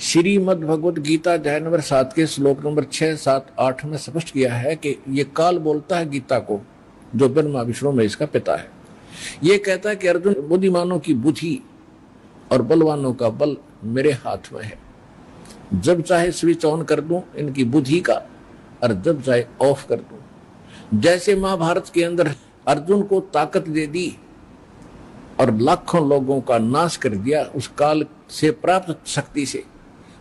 श्रीमद् भगवद गीता अध्याय नंबर 7 के श्लोक नंबर 6, 7, 8 में स्पष्ट किया है कि ये काल बोलता है गीता को, जो ब्रह्मा विष्णु में इसका पिता है। ये कहता है कि अर्जुन, बुद्धिमानों की बुद्धि और बलवानों का बल मेरे हाथ में है। जब चाहे स्विच ऑन कर दूं इनकी बुद्धि का, और जब चाहे ऑफ कर दूं। जैसे महाभारत के अंदर अर्जुन को ताकत दे दी और लाखों लोगों का नाश कर दिया उस काल से प्राप्त शक्ति से,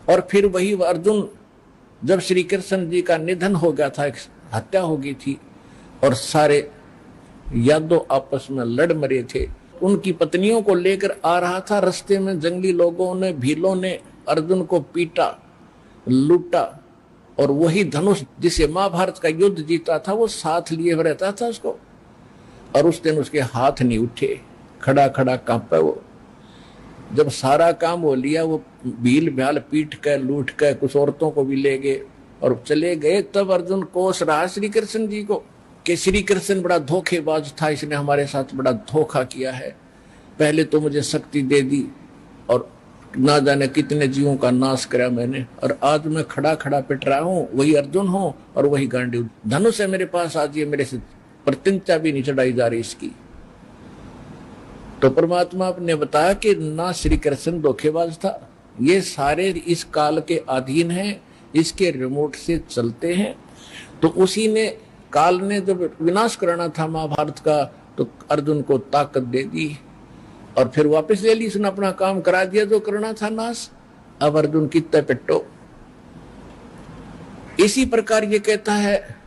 और फिर वही अर्जुन जब श्री कृष्ण जी का निधन हो गया था, हत्या हो गई थी और सारे यादव आपस में लड़ मरे थे, उनकी पत्नियों को लेकर आ रहा था। रास्ते में जंगली लोगों ने, भीलों ने अर्जुन को पीटा, लूटा, और वही धनुष जिसे महाभारत का युद्ध जीता था वो साथ लिए रहता था उसको, और उस दिन उसके हाथ नहीं उठे, खड़ा खड़ा कांपा वो। जब सारा काम वो लिया, वो भील भ्याल पीट के लूट के कुछ औरतों को भी ले गए और चले गए। तब अर्जुन कोस रहा श्री कृष्ण जी को कि श्री कृष्ण बड़ा धोखेबाज था, इसने हमारे साथ बड़ा धोखा किया है। पहले तो मुझे शक्ति दे दी और ना जाने कितने जीवों का नाश करा मैंने, और आज मैं खड़ा खड़ा पिट रहा हूं, वही अर्जुन हूं और वही गांडी धनुष है मेरे पास। आज ये मेरे से प्रतिज्ञा भी नहीं चढ़ाई जा रही इसकी। तो परमात्मा ने बताया कि ना श्री कृष्ण धोखेबाज था, ये सारे इस काल के अधीन हैं, इसके रिमोट से चलते हैं। तो उसी ने, काल ने जब विनाश कराना था महाभारत का, तो अर्जुन को ताकत दे दी और फिर वापस ले ली, उसने अपना काम करा दिया जो करना था नाश। अब अर्जुन कितने पिट्टो। इसी प्रकार ये कहता है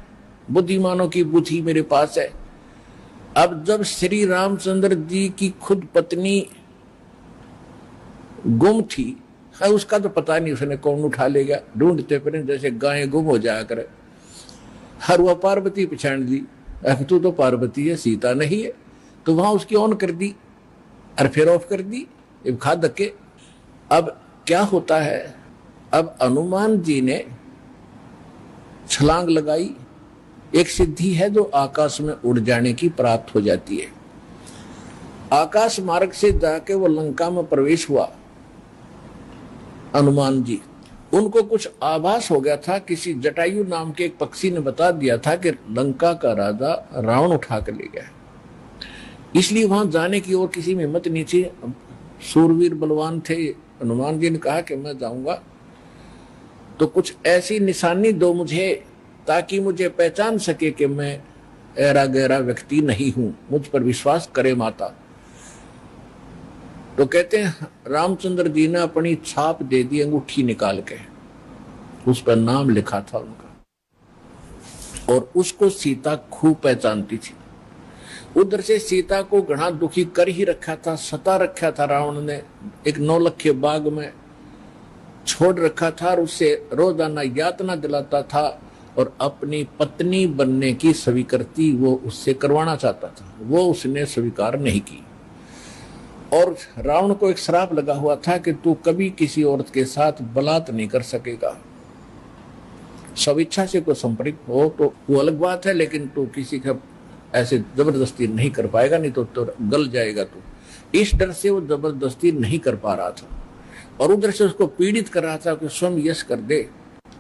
बुद्धिमानों की बुद्धि मेरे पास है। अब जब श्री रामचंद्र जी की खुद पत्नी गुम थी, उसका तो पता नहीं उसने कौन उठा ले गया, ढूंढते फिर जैसे गायें गुम हो जाया करे। हर वह पार्वती पहचान दी, तू तो पार्वती है, सीता नहीं है। तो वहां उसकी ऑन कर दी और फिर ऑफ कर दी, खा धक्के। अब क्या होता है, अब हनुमान जी ने छलांग लगाई। एक सिद्धि है जो आकाश में उड़ जाने की प्राप्त हो जाती है। आकाश मार्ग से जाके वो लंका में प्रवेश हुआ हनुमान जी। उनको कुछ आभास हो गया था, किसी जटायु नाम के एक पक्षी ने बता दिया था कि लंका का राजा रावण उठा कर ले गया। इसलिए वहां जाने की और किसी में हिम्मत नहीं थी। सूरवीर बलवान थे। हनुमान जी ने कहा कि मैं जाऊंगा तो कुछ ऐसी निशानी दो मुझे, ताकि मुझे पहचान सके कि मैं ऐरा गहरा व्यक्ति नहीं हूं, मुझ पर विश्वास करे माता। तो कहते हैं रामचंद्र जी ने अपनी छाप दे दी, अंगूठी निकाल के, उस पर नाम लिखा था उनका, और उसको सीता खूब पहचानती थी। उधर से सीता को घना दुखी कर ही रखा था, सता रखा था रावण ने, एक नौलखे बाग में छोड़ रखा था और उससे रोजाना यातना दिलाता था, और अपनी पत्नी बनने की स्वीकृति वो उससे करवाना चाहता था। वो उसने स्वीकार नहीं की, और रावण को एक श्राप लगा हुआ था कि तू कभी किसी औरत के साथ बलात् नहीं कर सकेगा। स्वेच्छा से कोई संपर्क हो तो वो अलग बात है, लेकिन तू किसी का ऐसे जबरदस्ती नहीं कर पाएगा, नहीं तो गल जाएगा तू। इस डर से वो जबरदस्ती नहीं कर पा रहा था, और उधर से उसको पीड़ित कर रहा था कि स्वयं यश कर दे,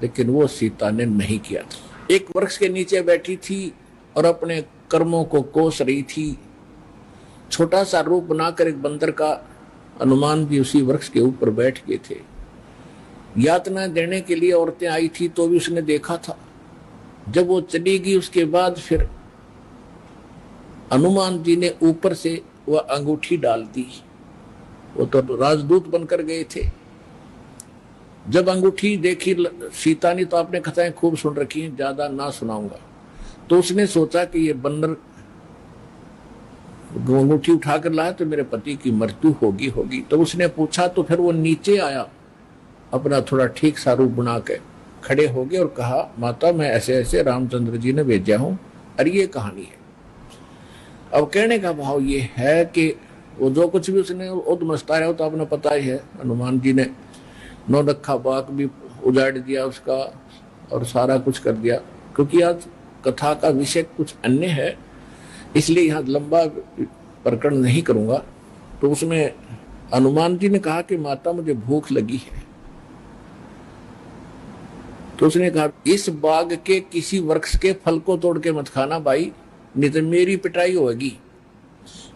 लेकिन वो सीता ने नहीं किया था। एक वृक्ष के नीचे बैठी थी और अपने कर्मों को कोस रही थी। छोटा सा रूप बनाकर एक बंदर का हनुमान जी उसी वृक्ष के ऊपर बैठ गए थे। यातना देने के लिए औरतें आई थी तो भी उसने देखा था। जब वो चली गई उसके बाद फिर हनुमान जी ने ऊपर से वह अंगूठी डाल दी। वो तो राजदूत बनकर गए थे। जब अंगूठी देखी सीता ने, तो आपने कथाएं खूब सुन रखी हैं, ज्यादा ना सुनाऊंगा, तो उसने सोचा कि ये बंदर अंगूठी उठाकर लाया तो मेरे पति की मृत्यु होगी। तो उसने पूछा, तो फिर वो नीचे आया, अपना थोड़ा ठीक सा रूप बना के खड़े हो गए और कहा, माता मैं ऐसे ऐसे रामचंद्र जी ने भेजा हूं, और ये कहानी है। अब कहने का भाव ये है कि वो जो कुछ भी उसने उद्मस्ता है वो तो आपने पता ही है। हनुमान जी ने नौलखा बाग भी उजाड़ दिया उसका और सारा कुछ कर दिया। क्योंकि आज कथा का विषय कुछ अन्य है, इसलिए यहाँ लंबा प्रकरण नहीं करूंगा। तो उसमें हनुमान जी ने कहा कि माता मुझे भूख लगी है, तो उसने कहा इस बाग के किसी वृक्ष के फल को तोड़ के मत खाना भाई, नहीं तो मेरी पिटाई होगी।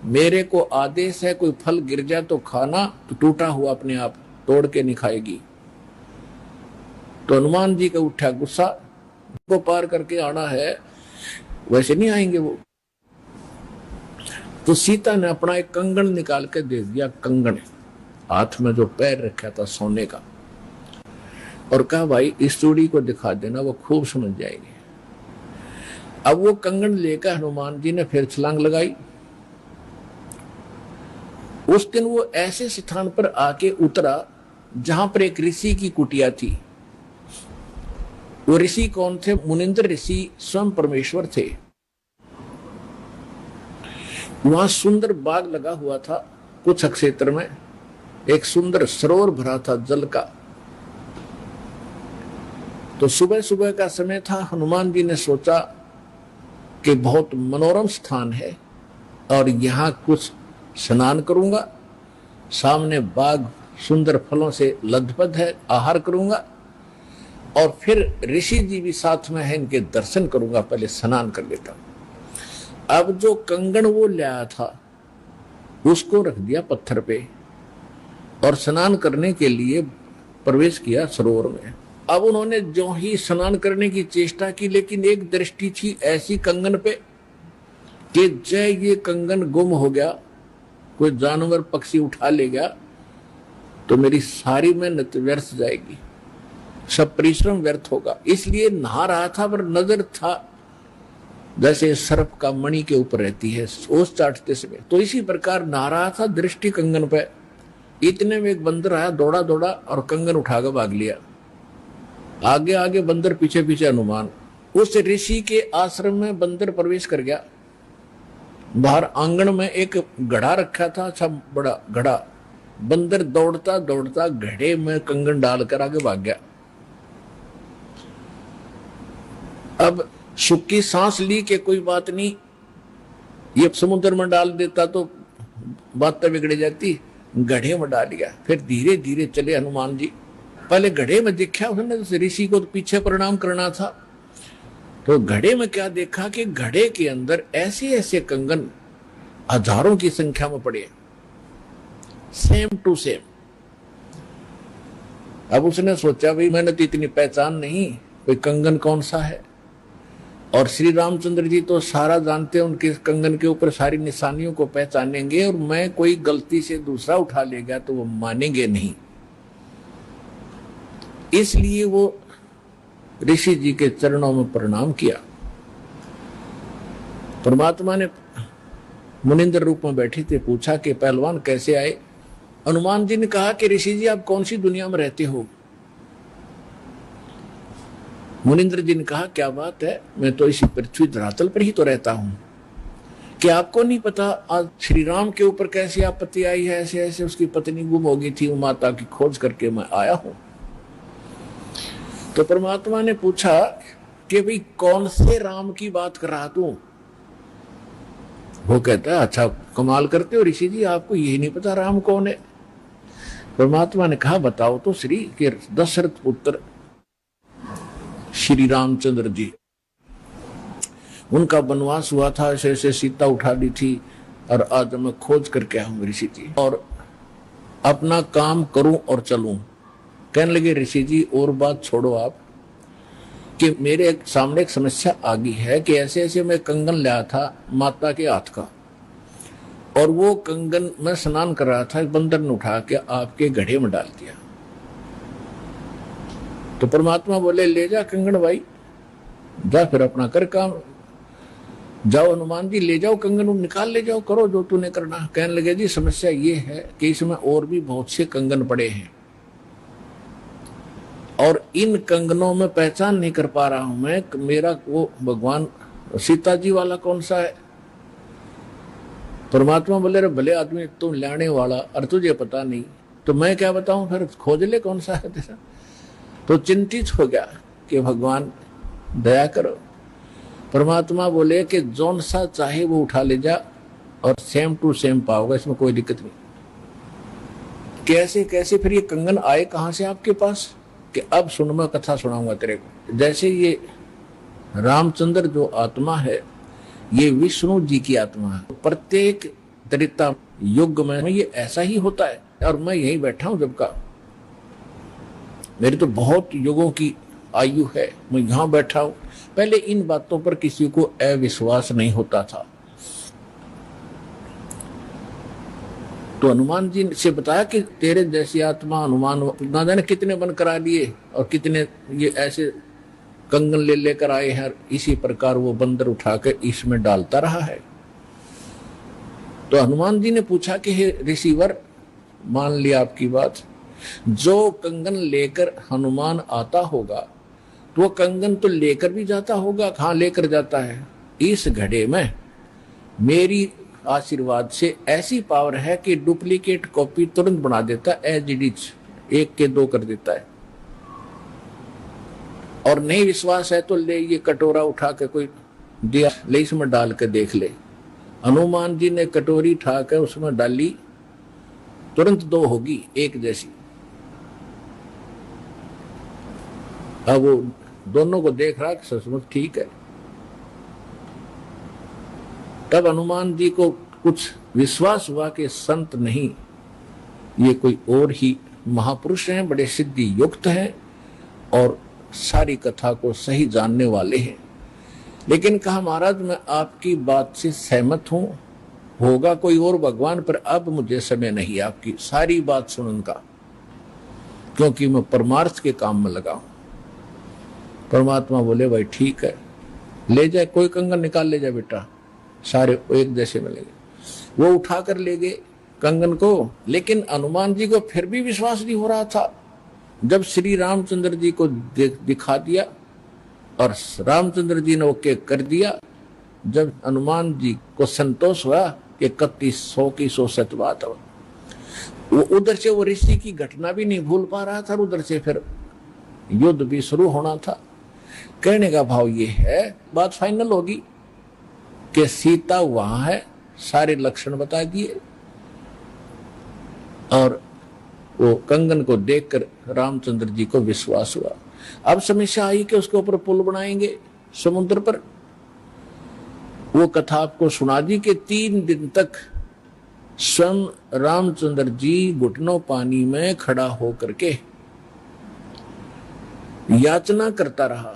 मेरे को आदेश है कोई फल गिर जाए तो खाना, तो टूटा हुआ अपने आप तोड़ के नहीं खाएगी। तो हनुमान जी का उठा गुस्सा, को पार करके आना है, वैसे नहीं आएंगे वो। तो सीता ने अपना एक कंगन निकाल के दे दिया, कंगन हाथ में जो पैर रखा था सोने का, और कहा भाई इस चूड़ी को दिखा देना, वो खूब समझ जाएगी। अब वो कंगन लेकर हनुमान जी ने फिर छलांग लगाई। उस दिन वो ऐसे स्थान पर आके उतरा जहां पर एक ऋषि की कुटिया थी। वो ऋषि कौन थे? मुनिंद्र ऋषि स्वयं परमेश्वर थे। वहां सुंदर बाग लगा हुआ था, कुछ क्षेत्र में एक सुंदर सरोवर भरा था जल का। तो सुबह सुबह का समय था। हनुमान जी ने सोचा कि बहुत मनोरम स्थान है और यहाँ कुछ स्नान करूंगा, सामने बाग सुंदर फलों से लदपद है, आहार करूंगा, और फिर ऋषि जी भी साथ में है, इनके दर्शन करूंगा, पहले स्नान कर लेता हूं। अब जो कंगन वो लाया था उसको रख दिया पत्थर पे और स्नान करने के लिए प्रवेश किया सरोवर में। अब उन्होंने जो ही स्नान करने की चेष्टा की, लेकिन एक दृष्टि थी ऐसी कंगन पे कि जय ये कंगन गुम हो गया, कोई जानवर पक्षी उठा ले गया तो मेरी सारी मेहनत व्यर्थ जाएगी, सब परिश्रम व्यर्थ होगा। इसलिए नहा रहा था पर नजर था जैसे सर्प का मणि के ऊपर रहती है ओस चाटते समय, तो इसी प्रकार नहा रहा था, दृष्टि कंगन पे। इतने में एक बंदर आया, दौड़ा दौड़ा और कंगन उठाकर भाग लिया। आगे आगे बंदर, पीछे पीछे हनुमान। उस ऋषि के आश्रम में बंदर प्रवेश कर गया। बाहर आंगन में एक घड़ा रखा था, अच्छा बड़ा घड़ा। बंदर दौड़ता दौड़ता घड़े में कंगन डालकर आगे भाग गया। अब सुखी सांस ली कि कोई बात नहीं, ये समुद्र में डाल देता तो बात तो बिगड़ जाती, घड़े में डाल दिया। फिर धीरे धीरे चले हनुमान जी। पहले घड़े में देखा उसने, ऋषि को तो पीछे प्रणाम करना था, तो घड़े में क्या देखा कि घड़े के अंदर ऐसे ऐसे कंगन हजारों की संख्या में पड़े, सेम टू सेम। अब उसने सोचा भाई मैंने तो इतनी पहचान नहीं, कोई कंगन कौन सा है। और श्री रामचंद्र जी तो सारा जानते हैं, उनके कंगन के ऊपर सारी निशानियों को पहचानेंगे, और मैं कोई गलती से दूसरा उठा लेगा तो वो मानेंगे नहीं। इसलिए वो ऋषि जी के चरणों में प्रणाम किया। परमात्मा ने मुनिंद्र रूप में बैठे थे, पूछा कि पहलवान कैसे आए। हनुमान जी ने कहा कि ऋषि जी आप कौन सी दुनिया में रहते हो। मुनिंद्र जी ने कहा क्या बात है, मैं तो इसी पृथ्वी धरातल पर ही तो रहता हूं, कि आपको नहीं पता आज श्री राम के ऊपर कैसी आपत्ति आई है। ऐसे ऐसे उसकी पत्नी गुम हो गई थी, वो माता की खोज करके मैं आया हूं। तो परमात्मा ने पूछा कि भाई कौन से राम की बात कर रहा तू। वो कहता है अच्छा कमाल करते हो ऋषि जी, आपको यही नहीं पता राम कौन है। परमात्मा ने कहा बताओ तो श्री, कि दशरथ पुत्र श्री रामचंद्र जी, उनका वनवास हुआ था, ऐसे ऐसे सीता उठा ली थी, और आज मैं खोज करके आया हूं ऋषि जी, और अपना काम करूं और चलूं। कहने लगे ऋषि जी और बात छोड़ो आप, कि मेरे सामने एक समस्या आ गई है कि ऐसे ऐसे मैं कंगन लाया था माता के हाथ का, और वो कंगन मैं स्नान कर रहा था, बंदर ने उठा के आपके घड़े में डाल दिया। तो परमात्मा बोले ले जा कंगन भाई, जा फिर अपना कर काम। जाओ हनुमान जी ले जाओ कंगन, निकाल ले जाओ, करो जो तूने करना। कहने लगे जी समस्या ये है कि इसमें और भी बहुत से कंगन पड़े हैं, और इन कंगनों में पहचान नहीं कर पा रहा हूं मैं, मेरा वो भगवान सीता जी वाला कौन सा है। परमात्मा बोले रे भले आदमी तुम लाने वाला और तुझे पता नहीं, तो मैं क्या बताऊं, फिर खोज ले कौन सा है तेरा। तो चिंतित हो गया कि भगवान दया करो। परमात्मा बोले कि जौन सा चाहे वो उठा ले जा और सेम टू सेम पाओगे, इसमें कोई दिक्कत नहीं। कैसे कैसे फिर ये कंगन आए कहां से आपके पास, कि अब सुन, मैं कथा सुनाऊंगा तेरे को। जैसे ये रामचंद्र जो आत्मा है, ये विष्णु जी की आत्मा है। प्रत्येक त्रेता युग में ये ऐसा ही होता है। और मैं यहीं बैठा हूं जब का, मेरी तो बहुत युगों की आयु है, मैं यहां बैठा हूं। पहले इन बातों पर किसी को अविश्वास नहीं होता था। तो हनुमान जी से बताया कि तेरे जैसी आत्मा हनुमान ना जाने कितने बन करा लिए और कितने ये ऐसे कंगन ले लेकर आए हैं। इसी प्रकार वो बंदर उठाकर इसमें डालता रहा है। तो हनुमान जी ने पूछा कि हे ऋषिवर, मान लिया आपकी बात, जो कंगन लेकर हनुमान आता होगा तो वो कंगन तो लेकर भी जाता होगा। कहाँ लेकर जाता है? इस घड़े में मेरी आशीर्वाद से ऐसी पावर है कि डुप्लीकेट कॉपी तुरंत बना देता है, एज इट इज, 1 के 2 कर देता है। और नहीं विश्वास है तो ले ये कटोरा उठा के कोई दिया, ले इसमें डाल के देख ले। हनुमान जी ने कटोरी उठा कर उसमें डाली, तुरंत 2 होगी, 1 जैसी। अब वो दोनों को देख रहा कि सचमुच ठीक है। तब हनुमान जी को कुछ विश्वास हुआ कि संत नहीं, ये कोई और ही महापुरुष हैं, बड़े सिद्धि युक्त हैं और सारी कथा को सही जानने वाले हैं। लेकिन कहा, महाराज मैं आपकी बात से सहमत हूं, होगा कोई और भगवान, पर अब मुझे समय नहीं आपकी सारी बात सुनने का, क्योंकि मैं परमार्थ के काम में लगा हूं। परमात्मा बोले भाई ठीक है, ले जाए, कोई कंगन निकाल ले जाए बेटा, सारे एक जैसे मिलेंगे। वो उठा कर ले गए कंगन को। लेकिन हनुमान जी को फिर भी विश्वास नहीं हो रहा था। जब श्री रामचंद्र जी को दिखा दिया और रामचंद्र जी ने ओके कर दिया, जब हनुमान जी को संतोष हुआ कि 3100 की 100 सत बात हो, वो उधर से वो ऋषि की घटना भी नहीं भूल पा रहा था, उधर से फिर युद्ध भी शुरू होना था। कहने का भाव ये है, बात फाइनल होगी कि सीता वहां है, सारे लक्षण बता दिए और वो कंगन को देखकर रामचंद्र जी को विश्वास हुआ। अब समस्या आई कि उसके ऊपर पुल बनाएंगे समुद्र पर। वो कथा आपको सुना दी कि 3 दिन तक स्वयं रामचंद्र जी घुटनों पानी में खड़ा होकर के याचना करता रहा।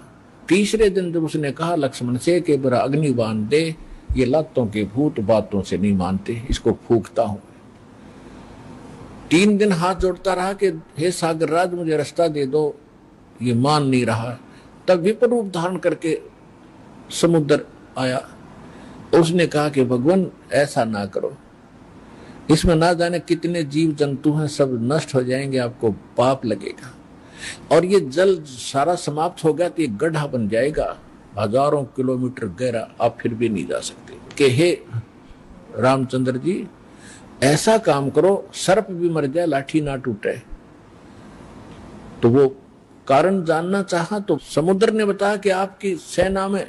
तीसरे दिन जब उसने कहा लक्ष्मण से कि बरा अग्नि बांध दे, ये लातों के भूत बातों से नहीं मानते, इसको फूंकता हूं। 3 दिन हाथ जोड़ता रहा कि हे सागर राज मुझे रास्ता दे दो, ये मान नहीं रहा। तब विपर रूप धारण करके समुद्र आया। उसने कहा कि भगवान ऐसा ना करो, इसमें ना जाने कितने जीव जंतु हैं, सब नष्ट हो जाएंगे, आपको पाप लगेगा। और ये जल सारा समाप्त हो गया तो ये गड्ढा बन जाएगा, हजारों किलोमीटर गहरा, आप फिर भी नहीं जा सकते। कि हे रामचंद्र जी, ऐसा काम करो, सर्प भी मर जाए लाठी ना टूटे। तो वो कारण जानना चाहा तो समुद्र ने बताया कि आपकी सेना में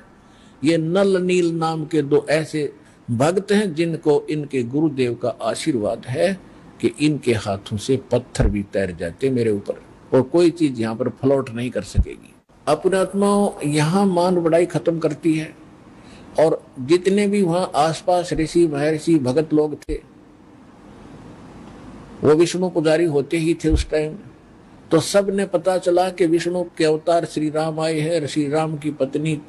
ये नल नील नाम के 2 ऐसे भक्त हैं जिनको इनके गुरुदेव का आशीर्वाद है कि इनके हाथों से पत्थर भी तैर जाते मेरे ऊपर, और कोई चीज यहाँ पर फ्लोट नहीं कर सकेगी। अपने आत्माओं यहाँ मान बढ़ाई खत्म करती है। और जितने भी वहां आसपास ऋषि महर्षि भगत लोग थे, वो विष्णु पुजारी होते ही थे उस टाइम। तो सब ने पता चला कि विष्णु के अवतार श्री राम आए हैं, श्री राम की पत्नी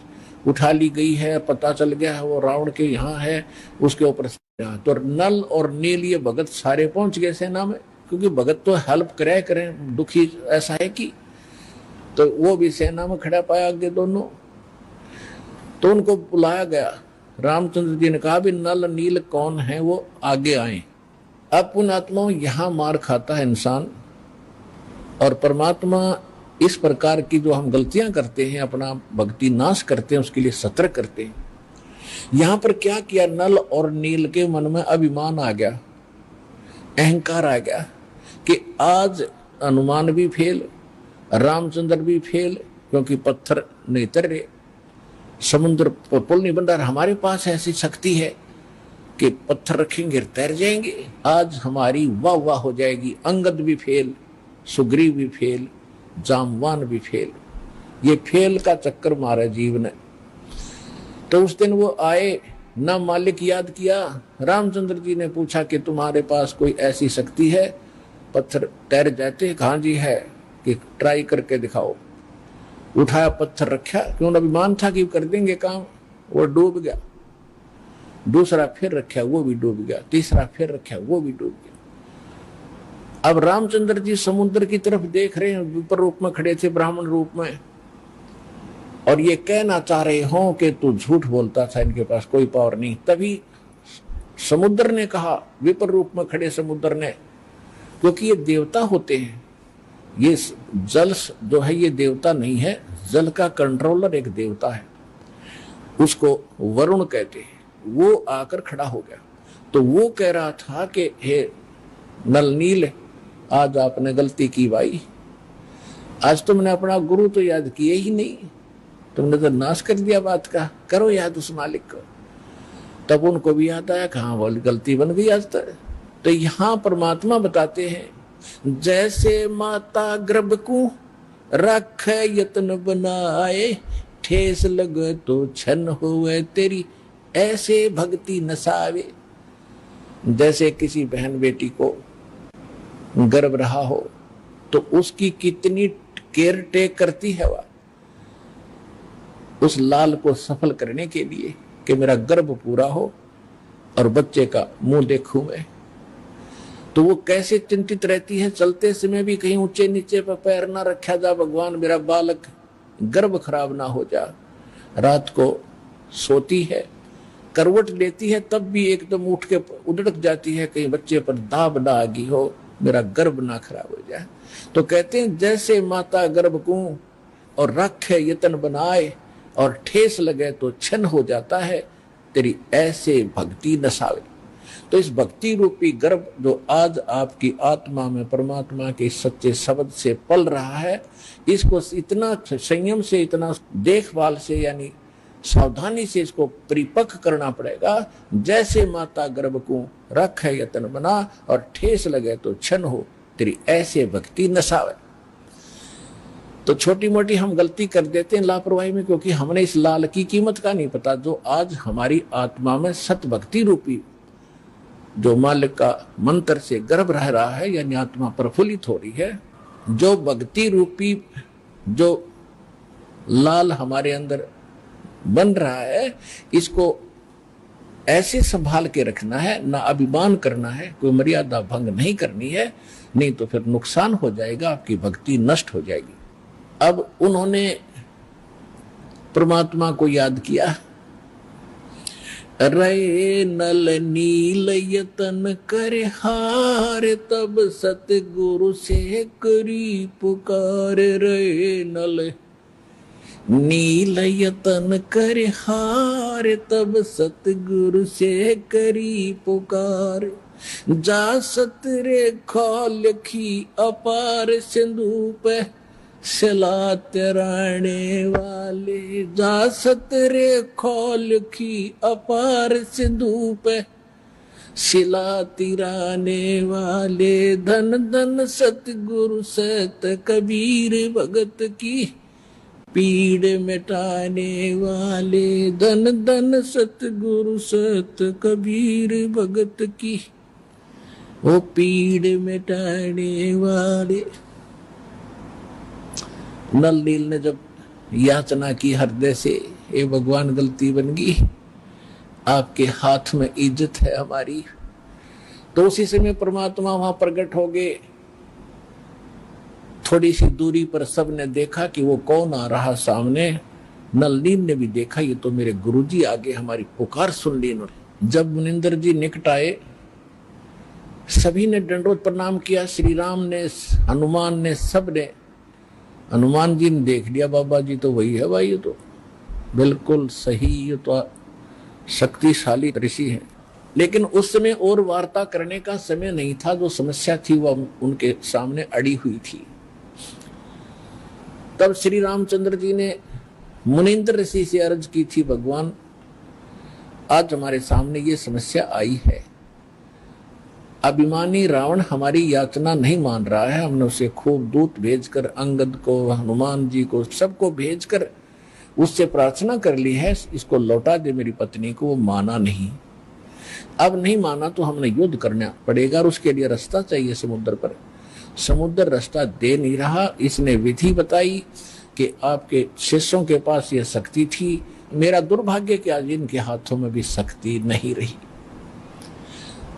उठा ली गई है, पता चल गया है वो रावण के यहाँ है, उसके ऊपर। तो नल और नील ये भगत सारे पहुंच गए सेना में, क्योंकि भगत तो हेल्प करें, दुखी ऐसा है कि, तो वो भी सेना में खड़ा पाया आगे दोनों। तो उनको बुलाया गया। रामचंद्र जी ने कहा भी नल नील कौन है, वो आगे आए। अब पुण्यात्माओं यहाँ मार खाता है इंसान, और परमात्मा इस प्रकार की जो हम गलतियां करते हैं, अपना भक्ति नाश करते हैं, उसके लिए सतर्क करते हैं। यहां पर क्या किया, नल और नील के मन में अभिमान आ गया, अहंकार आ गया कि आज हनुमान भी फेल, रामचंद्र भी फेल, क्योंकि पत्थर नहीं तर रहे, समुद्र पर पुल नहीं बन रहा। हमारे पास ऐसी शक्ति है कि पत्थर रखेंगे तैर जाएंगे, आज हमारी वाह वाह हो जाएगी। अंगद भी फेल, सुग्रीव भी फेल, जामवान भी फेल। ये फेल का चक्कर मारा जीव ने। तो उस दिन वो आए, ना मालिक याद किया। रामचंद्र जी ने पूछा कि तुम्हारे पास कोई ऐसी शक्ति है पत्थर तैर जाते? कहाँ जी है, कि ट्राई करके दिखाओ। उठाया, पत्थर रखा, क्यों अभिमान था कि कर देंगे काम, वो डूब गया। दूसरा फिर रखा, वो भी डूब गया। तीसरा फिर रखा, वो भी डूब गया। अब रामचंद्र जी समुद्र की तरफ देख रहे हैं, विपर रूप में खड़े थे, ब्राह्मण रूप में, और ये कहना चाह रहे हो कि तू झूठ बोलता था, इनके पास कोई पावर नहीं। तभी समुद्र ने कहा, विपर रूप में खड़े समुद्र ने, क्योंकि ये देवता होते हैं, ये जल जो है ये देवता नहीं है, जल का कंट्रोलर एक देवता है, उसको वरुण कहते हैं। वो आकर खड़ा हो गया। तो वो कह रहा था कि हे नल नील, आज आपने गलती की भाई, आज तुमने अपना गुरु तो याद किए ही नहीं, तुमने तो नाश कर दिया बात का, करो याद उस मालिक को। तब उनको भी याद आया, कहाँ वो गलती बन गई आज तक। तो यहाँ परमात्मा बताते हैं, जैसे माता गर्भ को रख यत्न बनाए, ठेस लगे तो छन हुए तेरी ऐसे भक्ति नसावे। जैसे किसी बहन बेटी को गर्भ रहा हो तो उसकी कितनी केयर टेक करती है वह, उस लाल को सफल करने के लिए कि मेरा गर्भ पूरा हो और बच्चे का मुंह देखूं मैं। तो वो कैसे चिंतित रहती है, चलते समय भी कहीं ऊंचे नीचे पर पैर ना रखा जा, भगवान मेरा बालक गर्भ खराब ना हो जा। रात को सोती है, करवट लेती है, तब भी एकदम उठ के उधड़क जाती है, कहीं बच्चे पर दाब ना आ गई हो, मेरा गर्भ ना खराब हो जाए। तो कहते हैं जैसे माता गर्भ को और रखे यतन बनाए और ठेस लगे तो छन हो जाता है, तेरी ऐसे भक्ति नसावे। तो इस भक्ति रूपी गर्भ जो आज आपकी आत्मा में परमात्मा के सच्चे शब्द से पल रहा है, इसको इतना संयम से, इतना देखभाल से, यानी सावधानी से इसको परिपक्व करना पड़ेगा। जैसे माता गर्भ को रख है यतन बना और ठेस लगे तो छन हो, तेरी ऐसे भक्ति नसावे। तो छोटी मोटी हम गलती कर देते हैं लापरवाही में, क्योंकि हमने इस लाल की कीमत का नहीं पता, जो आज हमारी आत्मा में सत भक्ति रूपी जो मालिक का मंत्र से गर्भ रह रहा है, यानी आत्मा प्रफुल्लित हो रही है, जो भक्ति रूपी जो लाल हमारे अंदर बन रहा है, इसको ऐसे संभाल के रखना है, ना अभिमान करना है, कोई मर्यादा भंग नहीं करनी है, नहीं तो फिर नुकसान हो जाएगा, आपकी भक्ति नष्ट हो जाएगी। अब उन्होंने परमात्मा को याद किया, रे नल नील यतन करे हार, तब सतगुरु से करी पुकार। रे नल नील यतन करे हार, तब सतगुरु से करी पुकार। जा सतरे खोलखी अपार सिंधु पे सिला तिराने वाले। जा सतरे खोलखी अपार सिंधु पे सिला तिराने वाले। धन धन सतगुरु सत कबीर भगत की पीड़ मिटाने वाले। धन धन सतगुरु सत कबीर भगत की वो पीड़ मिटाने वाले। नल नील ने जब याचना की हृदय से, ए भगवान गलती बन गई, आपके हाथ में इज्जत है हमारी, तो उसी समय परमात्मा वहां प्रकट हो गए। थोड़ी सी दूरी पर सबने देखा कि वो कौन आ रहा सामने। नल नील ने भी देखा, ये तो मेरे गुरुजी आगे, हमारी पुकार सुन ली इन्होंने। जब मुनिंदर जी निकट आए, सभी ने दंडवत प्रणाम किया, श्री राम ने, हनुमान ने, सब ने। हनुमान जी ने देख लिया, बाबा जी तो वही है भाई, ये तो बिल्कुल सही, ये तो शक्तिशाली ऋषि है। लेकिन उस समय और वार्ता करने का समय नहीं था, जो समस्या थी वह उनके सामने अड़ी हुई थी। तब श्री रामचंद्र जी ने मुनिंद्र ऋषि से अर्ज की थी, भगवान आज हमारे सामने ये समस्या आई है, अभिमानी रावण हमारी याचना नहीं मान रहा है। हमने उसे खूब दूत भेजकर, अंगद को, हनुमान जी को, सबको भेजकर उससे प्रार्थना कर ली है, इसको लौटा दे मेरी पत्नी को। वो माना नहीं। अब नहीं माना तो हमने युद्ध करना पड़ेगा और उसके लिए रास्ता चाहिए समुद्र पर। समुद्र रास्ता दे नहीं रहा। इसने विधि बताई कि आपके शिष्यों के पास यह शक्ति थी। मेरा दुर्भाग्य कि आज इनके हाथों में भी शक्ति नहीं रही।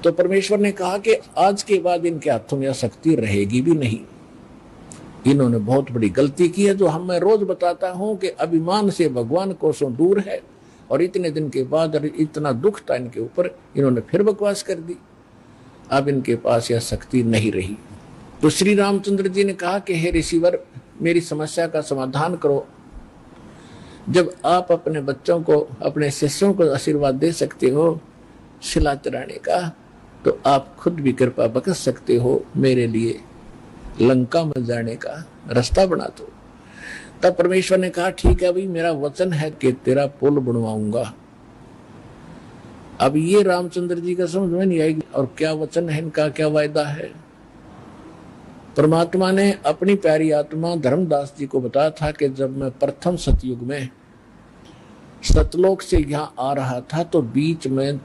तो परमेश्वर ने कहा कि आज के बाद इनके हाथों में यह शक्ति रहेगी भी नहीं। इन्होंने बहुत बड़ी गलती की है, जो हम मैं रोज बताता हूं कि अभिमान से भगवान कोसों दूर है। और इतने दिन के बाद इतना दुख था इनके ऊपर, इन्होंने फिर बकवास कर दी। अब इनके पास यह शक्ति नहीं रही। तो श्री रामचंद्र जी ने कहा कि हे ऋषिवर, मेरी समस्या का समाधान करो। जब आप अपने बच्चों को, अपने शिष्यों को आशीर्वाद दे सकते हो शिला चढ़ाने का, तो आप खुद भी कृपा बख्श सकते हो मेरे लिए लंका में जाने का रास्ता बना दो। तब परमेश्वर ने कहा ठीक है भाई, मेरा वचन है कि तेरा पुल बनवाऊंगा। अब ये रामचंद्र जी का समझ में नहीं आएगी, और क्या वचन है इनका, क्या वायदा है। परमात्मा ने अपनी प्यारी आत्मा धर्मदास जी को बताया था कि जब मैं प्रथम सतयुग में सतलोक से यहाँ आ रहा था, तो बीच में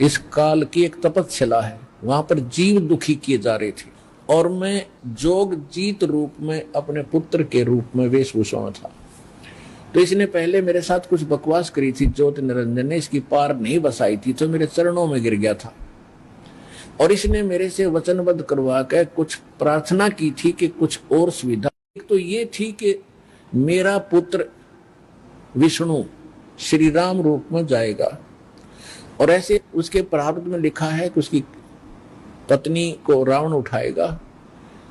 इस काल की एक तपस्या है, वहां पर जीव दुखी किए जा रहे थे, और मैं जोग जीत रूप में अपने पुत्र के रूप में वेशभूषा में था। तो इसने पहले मेरे साथ कुछ बकवास करी थी, ज्योत निरंजन ने इसकी पार नहीं बसाई थी, तो मेरे चरणों में गिर गया था। और इसने मेरे से वचनबद्ध करवा कर कुछ प्रार्थना की थी कि कुछ और सुविधा। एक तो ये थी कि मेरा पुत्र विष्णु श्री राम रूप में जाएगा, और ऐसे उसके प्रारब्ध में लिखा है कि उसकी पत्नी को रावण उठाएगा,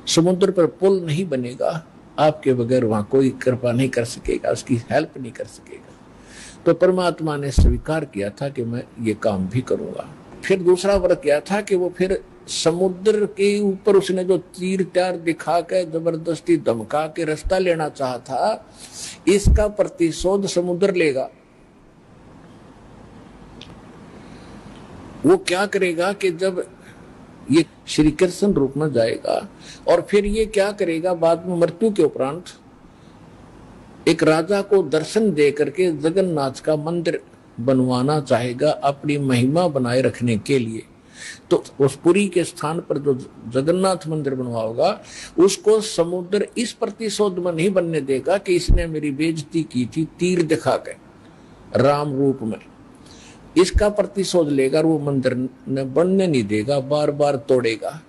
समुद्र पर पुल नहीं बनेगा, आपके बगैर वहां कोई कृपा नहीं कर सकेगा, उसकी हेल्प नहीं कर सकेगा। तो परमात्मा ने स्वीकार किया था कि मैं ये काम भी करूंगा। फिर दूसरा वर्ग किया था कि वो फिर समुद्र के ऊपर उसने जो तीर त्यार दिखा के जबरदस्ती धमका के रास्ता लेना चाहा था, इसका प्रतिशोध समुद्र लेगा। वो क्या करेगा कि जब ये श्री कृष्ण रूप में जाएगा, और फिर ये क्या करेगा बाद में मृत्यु के उपरांत, एक राजा को दर्शन दे करके जगन्नाथ का मंदिर बनवाना चाहेगा अपनी महिमा बनाए रखने के लिए। तो उस पुरी के स्थान पर जो जगन्नाथ मंदिर बनवाओगा, उसको समुद्र इस प्रतिशोध में नहीं बनने देगा कि इसने मेरी बेइज्जती की थी तीर दिखा के राम रूप में। इसका प्रतिशोध लेगा और वो मंदिर ने बनने नहीं देगा, बार बार तोड़ेगा।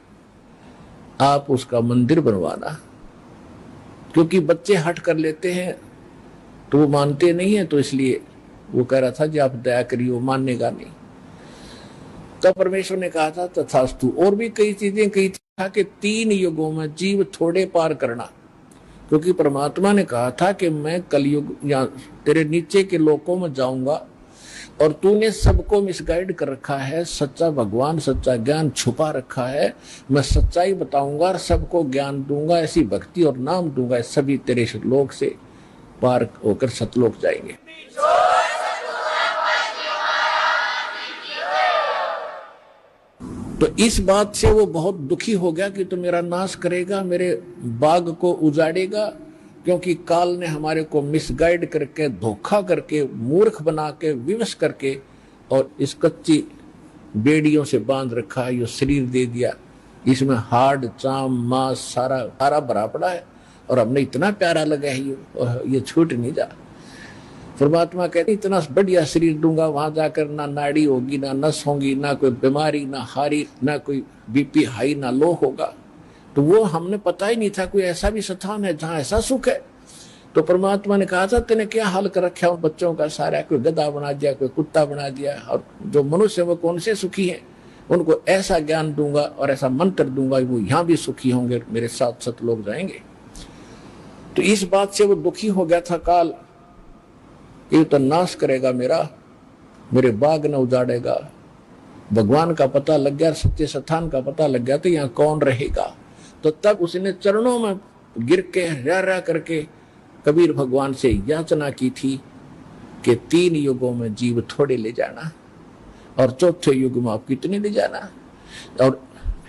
आप उसका मंदिर बनवाना, क्योंकि बच्चे हट कर लेते हैं तो वो मानते नहीं है, तो इसलिए वो कह रहा था जी आप दया करिए, मानेगा नहीं। तब परमेश्वर ने कहा था तथास्तु। और भी कई चीजें कही था कि 3 युगों में जीव थोड़े पार करना, क्योंकि परमात्मा ने कहा था कि मैं कलयुग या तेरे नीचे के लोकों में जाऊंगा, और तूने सबको मिसगाइड कर रखा है, सच्चा भगवान सच्चा ज्ञान छुपा रखा है। मैं सच्चाई बताऊंगा और सबको ज्ञान दूंगा, ऐसी भक्ति और नाम दूंगा, सभी तेरे लोक से पार होकर सतलोक जाएंगे। तो इस बात से वो बहुत दुखी हो गया कि तू मेरा नाश करेगा, मेरे बाग को उजाड़ेगा, क्योंकि काल ने हमारे को मिसगाइड करके, धोखा करके, मूर्ख बना के, विवश करके, और इस कच्ची बेड़ियों से बांध रखा है। ये शरीर दे दिया, इसमें हाड़ चाम मांस सारा भरा पड़ा है, और हमने इतना प्यारा लगा है ये छूट नहीं जा। परमात्मा कहते इतना बढ़िया शरीर दूंगा, वहां जाकर ना नाड़ी होगी, ना नस होगी, ना कोई बीमारी, ना हारी, ना कोई बीपी हाई, ना लो होगा। तो वो हमने पता ही नहीं था कोई ऐसा भी स्थान है जहां ऐसा सुख है। तो परमात्मा ने कहा था तेने क्या हाल कर रखा है बच्चों का सारा, कोई गधा बना दिया, कोई कुत्ता बना दिया, और जो मनुष्य वो कौन से सुखी हैं, उनको ऐसा ज्ञान दूंगा और ऐसा मंत्र दूंगा, वो यहाँ भी सुखी होंगे, मेरे साथ सतलोक जाएंगे। तो इस बात से वो दुखी हो गया था काल, ये तो नाश करेगा मेरे बाग न उजाड़ेगा। भगवान का पता लग गया, सत्य स्थान का पता लग गया, तो यहाँ कौन रहेगा। तो तब उसने चरणों में गिर के रा करके कबीर भगवान से याचना की थी कि 3 युगों में जीव थोड़े ले जाना, और चौथे युग में आप कितने ले जाना। और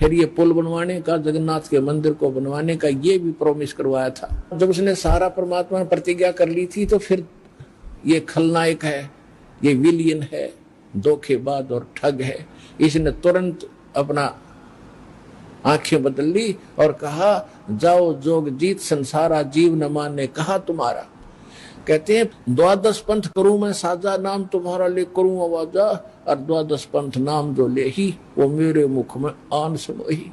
फिर ये पुल बनवाने का, जगन्नाथ के मंदिर को बनवाने का ये भी प्रॉमिस करवाया था। जब उसने सारा परमात्मा ने प्रतिज्ञा कर ली थी तो फिर ये खलनायक है, ये विलियन है, धोखेबाज और ठग है, इसने तुरंत अपना आंखें बदल ली और कहा जाओ जोग जीत संसारा, जीव न माने कहा तुम्हारा। कहते हैं द्वादश पंथ करूं मैं साजा, नाम तुम्हारा ले करूं आवाजा, और द्वादश पंथ नाम जो ले ही वो मेरे मुख में आन समोही।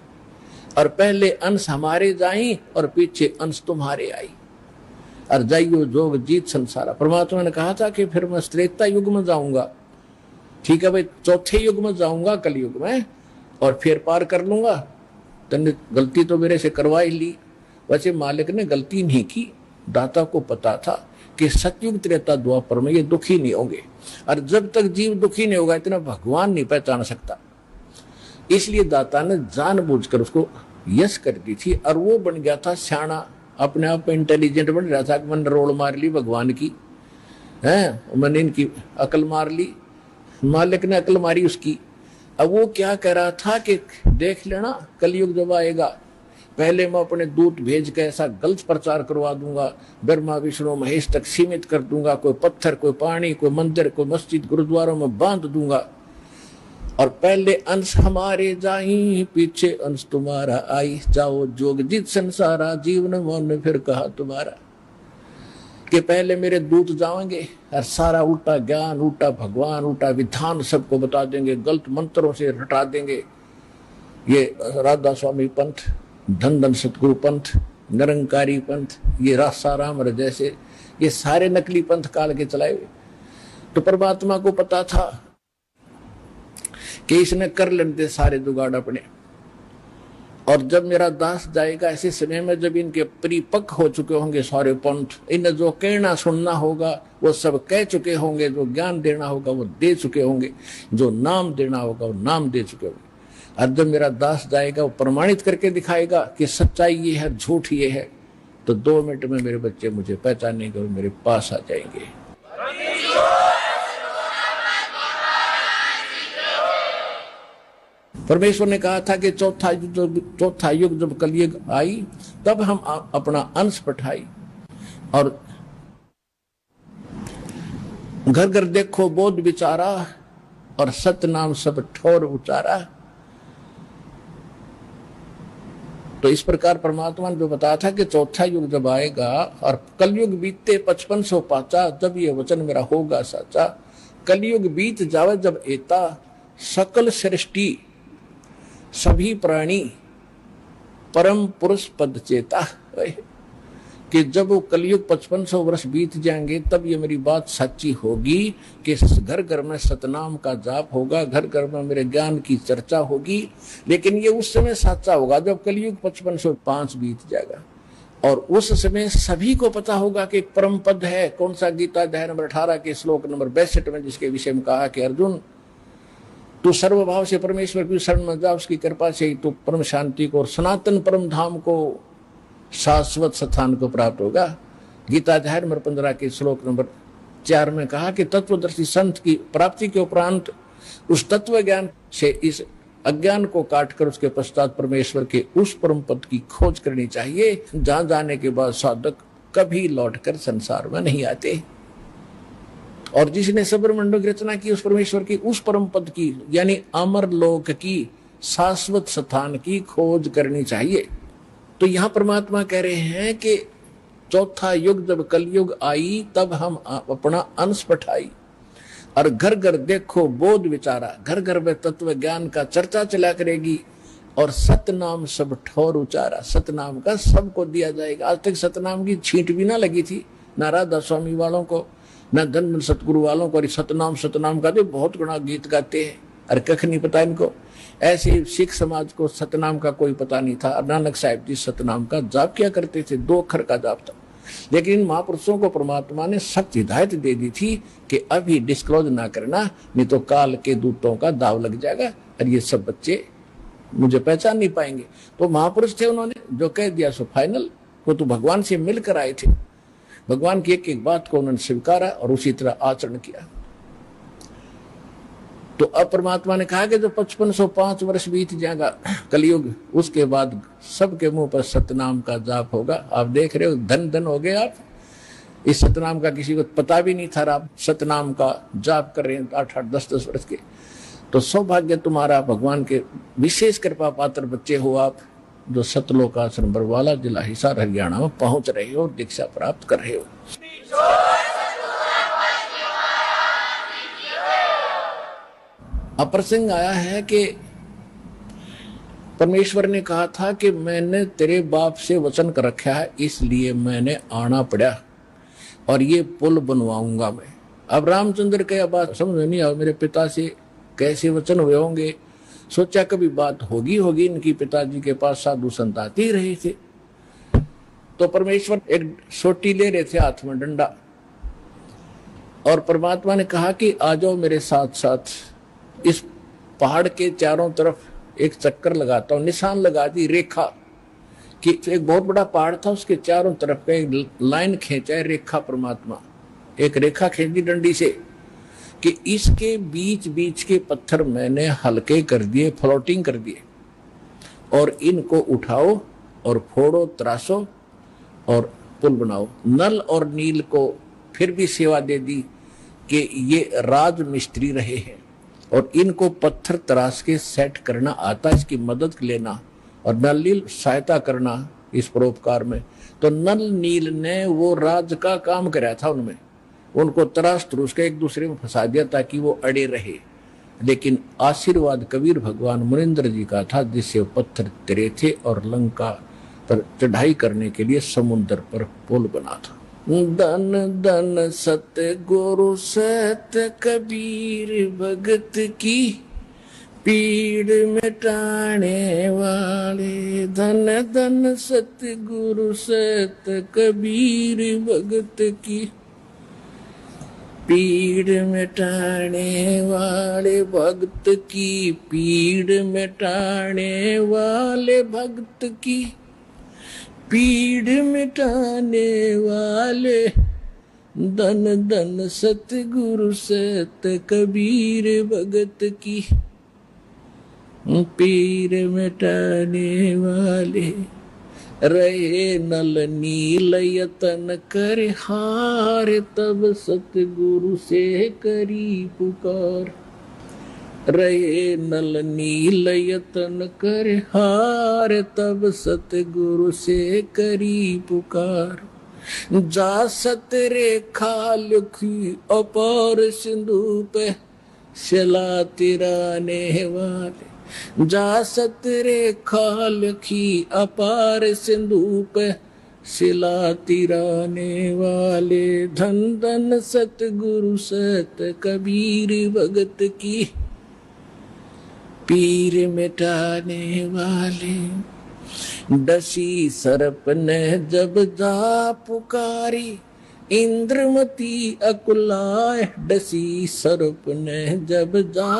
और पहले अंश हमारे जाई और पीछे अंश तुम्हारे आई, और जाइयो जोग जीत संसारा। परमात्मा ने कहा था कि फिर मैं त्रेता युग में जाऊंगा, ठीक है भाई, चौथे युग में जाऊंगा कलयुग में, और फिर पार कर लूंगा। तने गलती तो मेरे से करवा ही ली। वैसे मालिक ने गलती नहीं की, दाता को पता था कि सतयुग त्रेता द्वापर में ये दुखी नहीं होंगे, और जब तक जीव दुखी नहीं होगा इतना भगवान नहीं पहचान सकता। इसलिए दाता ने जानबूझकर उसको यश कर दी थी, और वो बन गया था सियाना, अपने आप में इंटेलिजेंट बन रहा था कि मैंने रोल मार ली भगवान की, है मैंने इनकी अकल मार ली, मालिक ने अकल मारी उसकी। अब वो क्या कह रहा था कि देख लेना कलयुग जब आएगा, पहले मैं अपने दूत भेज के ऐसा गलत प्रचार करवा दूंगा, ब्रह्मा विष्णु महेश तक सीमित कर दूंगा, कोई पत्थर, कोई पानी, कोई मंदिर, कोई मस्जिद, गुरुद्वारों में बांध दूंगा, और पहले अंश हमारे जाई पीछे अंश तुम्हारा आई, जाओ जोग जीत संसारा, जीवन मन फिर कहा तुम्हारा। कि पहले मेरे दूत जाएंगे और सारा उल्टा ज्ञान, उल्टा भगवान, उल्टा विधान सबको बता देंगे, गलत मंत्रों से हटा देंगे। ये राधा स्वामी पंथ, धन धन सतगुरु पंथ, निरंकारी पंथ, ये रासाराम जैसे ये सारे नकली पंथ काल के चलाए। तो परमात्मा को पता था कि इसने कर लेते सारे जुगाड़ अपने, और जब मेरा दास जाएगा ऐसे समय में जब इनके परिपक्व हो चुके होंगे सारे पंथ, इन्हें जो कहना सुनना होगा वो सब कह चुके होंगे, जो ज्ञान देना होगा वो दे चुके होंगे, जो नाम देना होगा वो नाम दे चुके होंगे। और जब मेरा दास जाएगा वो प्रमाणित करके दिखाएगा कि सच्चाई ये है, झूठ ये है, तो 2 मिनट में मेरे बच्चे मुझे पहचानेंगे और मेरे पास आ जाएंगे। परमेश्वर ने कहा था कि चौथा युग जब कलयुग आई तब हम अपना अंश पठाई, और घर घर देखो बोध विचारा, और सत्य नाम सब ठोर उचारा। तो इस प्रकार परमात्मा ने जो बताया था कि चौथा युग जब आएगा और कलयुग बीतते 5500 पाचा, जब ये वचन मेरा होगा साचा। कलयुग बीत जावे जब एता, सकल सृष्टि सभी प्राणी परम पुरुष पद चेता। कि जब वो कलयुग 5500 वर्ष बीत जाएंगे तब ये मेरी बात सच्ची होगी कि घर घर में सतनाम का जाप होगा, घर घर में मेरे ज्ञान की चर्चा होगी। लेकिन ये उस समय सच्चा होगा जब कलयुग 5505 बीत जाएगा, और उस समय सभी को पता होगा कि एक परम पद है। कौन सा? गीता अध्याय नंबर 18 के श्लोक नंबर 62 में, जिसके विषय में कहा कि अर्जुन तू सर्वभाव से परमेश्वर की शरण में जा, उसकी कृपा से ही तू परम शांति को और सनातन परम धाम को, शाश्वत स्थान को प्राप्त होगा। गीता अध्याय नंबर 15 के श्लोक नंबर 4 में कहा कि तत्वदर्शी संत की प्राप्ति के उपरांत उस तत्व ज्ञान से इस अज्ञान को काटकर उसके पश्चात परमेश्वर के उस परम पद की खोज करनी चाहिए, जहां जाने के बाद साधक कभी लौटकर संसार में नहीं आते। और जिसने सब्रह्मंड की रचना की उस परमेश्वर की उस परम पद की, यानी अमर लोक की, शाश्वत स्थान की खोज करनी चाहिए। तो यहां परमात्मा कह रहे हैं कि चौथा युग जब कलयुग आई तब हम अपना अंश पठाई, और घर घर देखो बोध विचारा, घर घर में तत्व ज्ञान का चर्चा चला करेगी, और सतनाम सब ठोर उचारा। सतनाम का सबको दिया जाएगा। आज तक सतनाम की छींट भी ना लगी थी, ना राधा स्वामी वालों को, न धन सतगुरु वालों को। सतनाम का तो बहुत गुणा गीत गाते हैं, अरे कख नहीं पता इनको। ऐसे सिख समाज को सतनाम का कोई पता नहीं था। नानक साहिब जी सतनाम का जाप किया करते थे, 2 अक्षर का जाप था। लेकिन इन महापुरुषों को परमात्मा ने सख्त हिदायत दे दी थी कि अभी डिस्क्लोज ना करना, नहीं तो काल के दूतों का दाव लग जाएगा और ये सब बच्चे मुझे पहचान नहीं पाएंगे। तो महापुरुष थे, उन्होंने जो कह दिया सो फाइनल। वो तो भगवान से मिलकर आए थे, भगवान की एक एक बात को उन्होंने स्वीकारा और उसी तरह आचरण किया। तो अब परमात्मा ने कहा कि जो 5505 वर्ष बीत जाएगा कलयुग, उसके बाद सबके मुंह पर सतनाम का जाप होगा। आप देख रहे हो, धन धन हो गए आप। इस सतनाम का किसी को पता भी नहीं था, आप सतनाम का जाप कर रहे हैं 8-8, 10-10 वर्ष के। तो सौभाग्य तुम्हारा, भगवान के विशेष कृपा पात्र बच्चे हो आप, जो सतलोक आश्रम बरवाला जिला हिसार हरियाणा में पहुंच रहे हो और दीक्षा प्राप्त कर रहे हो। अप्रसंग आया है कि परमेश्वर ने कहा था कि मैंने तेरे बाप से वचन कर रखा है, इसलिए मैंने आना पड़ा और ये पुल बनवाऊंगा मैं। अब रामचंद्र के बात समझ नहीं आ, मेरे पिता से कैसे वचन हुए होंगे। सोचा कभी बात होगी इनकी, पिताजी के पास साधु संत आते ही रहे थे। तो परमेश्वर एक सोटी ले रहे थे हाथ में, डंडा, और परमात्मा ने कहा कि आ जाओ मेरे साथ साथ, इस पहाड़ के चारों तरफ एक चक्कर लगाता हूं। निशान लगा दी, रेखा कि एक बहुत बड़ा पहाड़ था, उसके चारों तरफ का एक लाइन खींचा है, रेखा। परमात्मा एक रेखा खींच दी डंडी से कि इसके बीच बीच के पत्थर मैंने हल्के कर दिए, फ्लोटिंग कर दिए, और इनको उठाओ और फोड़ो, त्रासो और पुल बनाओ। नल और नील को फिर भी सेवा दे दी कि ये राज मिस्त्री रहे हैं और इनको पत्थर तराश के सेट करना आता, इसकी मदद लेना और नल नील सहायता करना इस परोपकार में। तो नल नील ने वो राज का काम कराया था उनमें, उनको तराश तरूस के एक दूसरे में फंसा दिया ताकि वो अड़े रहे। लेकिन आशीर्वाद कबीर भगवान मुनिंद्र जी का था, जिससे पत्थर तरे थे और लंका पर चढ़ाई करने के लिए समुद्र पर पुल बना था। धन धन सत्य गुरु सत्य कबीर भगत की, पीड़ मिटाने वाले। धन धन सत्य गुरु सत्य कबीर भगत की, पीड़ मिटाने वाले भक्त की, पीड़ मिटाने वाले भक्त की, पीड़ मिटाने वाले। धन धन सतगुरु सत कबीर भगत की, पीड़ मिटाने वाले। रहे नल नील यतन कर हार, तब सतगुरु से करी पुकार। रहे नल नील यतन कर हार, तब सतगुरु से करी पुकार। जा सत रेखा लिखी अपार सिंधु पे, शिला तिराने वाले। जा सत रेखा लिखी अपार सिंधु पे, शिला तिराने वाले। धन धन सतगुरु सत कबीर भगत की, पीर मिटाने वाले। डसी सर्प ने जब जा पुकारी, इंद्रमती अकुलाए। डसी सर्प ने जब जा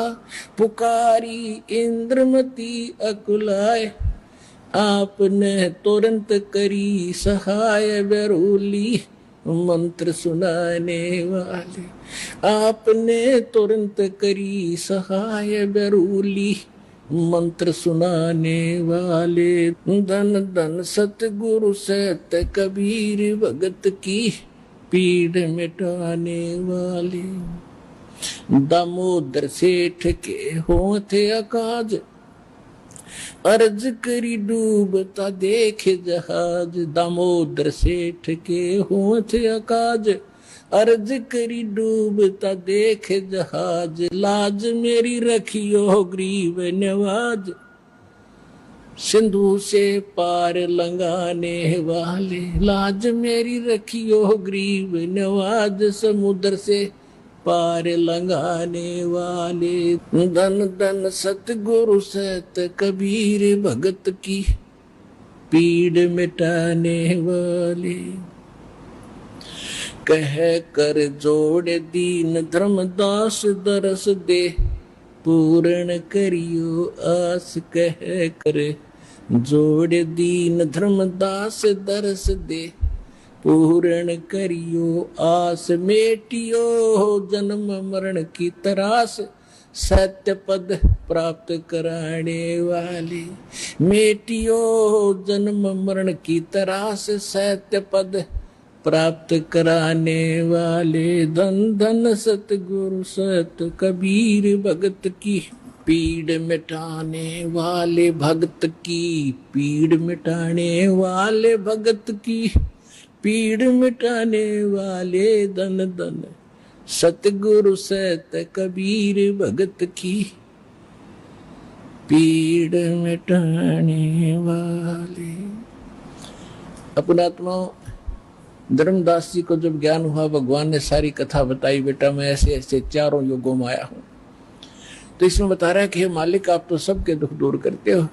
पुकारी, इंद्रमती अकुलाए। आपने तुरंत करी सहाय बेरूली, मंत्र सुनाने वाले। आपने तुरंत करी सहाय बेरूली, मंत्र सुनाने वाले। धन धन सतगुरु सत कबीर भगत की, पीड़ मिटाने वाले। दामोदर सेठ के होते अकाज, अर्ज करी डूबता देखे जहाज। दामोदर सेठ के होते अकाज, अर्ज करी डूबता देखे जहाज। लाज मेरी रखियो ग्रीव नवाज, सिंधु से पार लंगाने वाले। लाज मेरी रखियो ग्रीव नवाज, समुद्र से पार लंगाने वाले। धन धन सतगुरु सत कबीर भगत की, पीड़ मिटाने वाले। कह कर जोड़ दीन धर्मदास, दरस दे पूर्ण करियो आस। कह कर जोड़ दीन धर्मदास, दरस दे पूर्ण करियो आस। मेटियो जन्म मरण की तरास, सत्य पद प्राप्त कराने वाले, मेटियो जन्म मरण की तरास, सत्य पद प्राप्त कराने वाले, धन धन सतगुरु सत कबीर भगत की पीड़ मिटाने वाले, भगत की पीड़ मिटाने वाले, भगत की पीड़ मिटाने वाले, धन धन सतगुरु सत कबीर भगत की पीड़ मिटाने वाले। अपनात्माओं, धर्मदास जी को जब ज्ञान हुआ, भगवान ने सारी कथा बताई, बेटा मैं ऐसे ऐसे चारों युगों में आया हूं। तो इसमें बता रहा है कि मालिक आप तो सबके दुख दूर करते हो।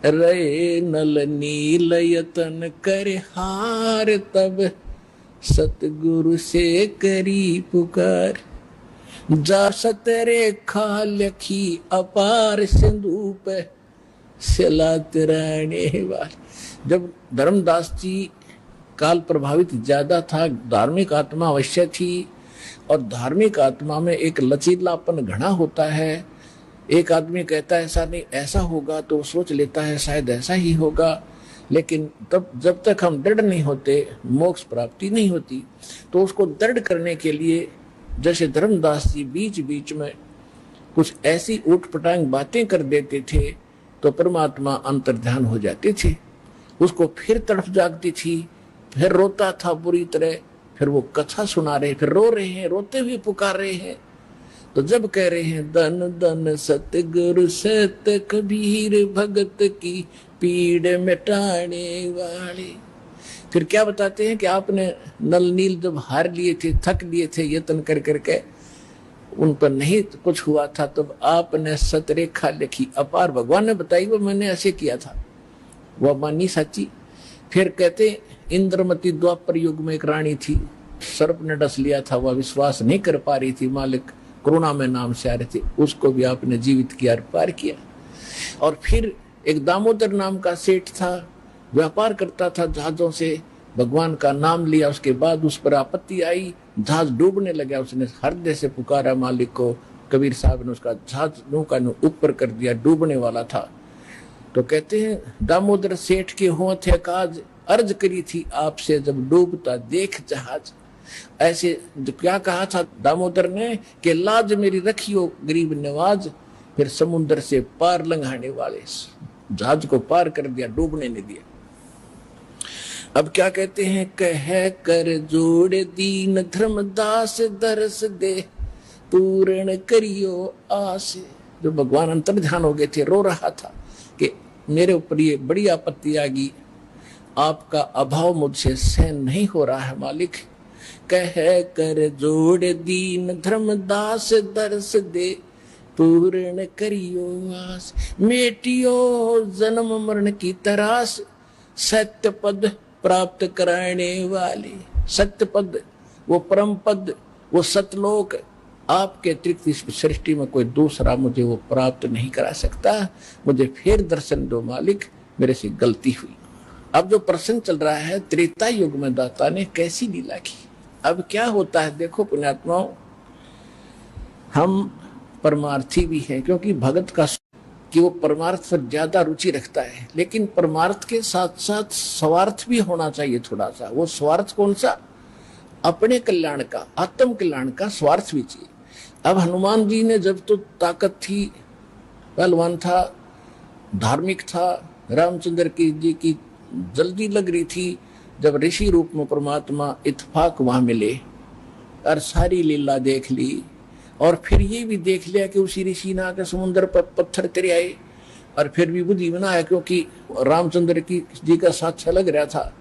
रे नल नील यतन कर हार, तब सतगुरु से करी पुकार, जा सतरेखा लखी अपार, सिंधु पे सिलात रहने वाले। जब धर्मदास जी काल प्रभावित ज्यादा था, धार्मिक आत्मा अवश्य थी, और धार्मिक आत्मा में एक लचीलापन घना होता है। एक आदमी कहता है ऐसा नहीं ऐसा होगा, तो सोच लेता है शायद ऐसा ही होगा, लेकिन तब जब तक हम दृढ़ नहीं होते मोक्ष प्राप्ति नहीं होती। तो उसको दृढ़ करने के लिए जैसे धर्मदास जी बीच बीच में कुछ ऐसी ऊटपटांग बातें कर देते थे, तो परमात्मा अंतर्ध्यान हो जाते थे। उसको फिर तड़फ जागती थी, फिर रोता था बुरी तरह, फिर वो कथा सुना रहे, फिर रो रहे हैं, रोते हुए पुकार रहे हैं। तो जब कह रहे हैं धन धन सतगुरु सत कबीर भगत की पीड़ मिटाने वाले, फिर क्या बताते हैं कि आपने नल नील जब हार लिए थे, थक लिए थे यत्न कर करके, उन पर नहीं कुछ हुआ था, तब आपने सतरेखा लिखी अपार। भगवान ने बताई वो मैंने ऐसे किया था, वह मानी सच्ची। फिर कहते इंद्रमती द्वापर युग में एक रानी थी, सर्प ने डस लिया था, वह विश्वास नहीं कर पा रही थी, मालिक करुणा में नाम से आ रहे थे, उसको भी आपने जीवित किया, पार किया। और फिर एक दामोदर नाम का सेठ था, व्यापार करता था जहाजों से, भगवान का नाम लिया, उसके बाद उस पर आपत्ति आई, जहाज डूबने लगा, उसने हृदय से पुकारा मालिक को, कबीर साहब ने उसका जहाज नौका ऊपर कर दिया, डूबने वाला था। तो कहते हैं दामोदर सेठ के होंठ काज अर्ज करी थी आपसे, जब डूबता देख जहाज। ऐसे क्या कहा था दामोदर ने कि लाज मेरी रखियो गरीब नवाज, फिर समुद्र से पार लंघाने वाले, जहाज को पार कर दिया, डूबने नहीं दिया। अब क्या कहते हैं, कह कर जोड़ दीन धर्मदास, दरस दे पूर्ण करियो आस। जो भगवान अंतर्ध्यान हो गए थे, रो रहा था कि मेरे ऊपर ये बड़ी आपत्ति आ गई, आपका अभाव मुझसे सहन नहीं हो रहा है मालिक। कह कर जोड़ दीन धर्मदास, दरस दे पूर्ण करियो आस, मेटियो जन्म मरण की तरास, सत्य पद प्राप्त कराने वाले। सत्य पद, वो परम पद, वो सतलोक, आपके अतिरिक्त इस सृष्टि में कोई दूसरा मुझे वो प्राप्त नहीं करा सकता। मुझे फिर दर्शन दो मालिक, मेरे से गलती हुई। अब जो प्रश्न चल रहा है, त्रेता युग में दाता ने कैसी लीला की। अब क्या होता है, देखो पुण्यात्माओं, हम परमार्थी भी हैं, क्योंकि भगत का कि वो परमार्थ पर ज्यादा रुचि रखता है, लेकिन परमार्थ के साथ साथ स्वार्थ भी होना चाहिए थोड़ा सा। वो स्वार्थ कौन सा? अपने कल्याण का, आत्म कल्याण का स्वार्थ भी चाहिए। अब हनुमान जी ने जब तो ताकत थी, पहलवान था, धार्मिक था, रामचंद्र जी की जल्दी लग रही थी, जब ऋषि रूप में परमात्मा इत्फाक वहां मिले और सारी लीला देख ली, और फिर ये भी देख लिया कि उसी ऋषि ने आकर समुद्र पर पत्थर तेरे आए, और फिर भी बुद्धि बनाया क्योंकि रामचंद्र जी का साथ लग रहा था।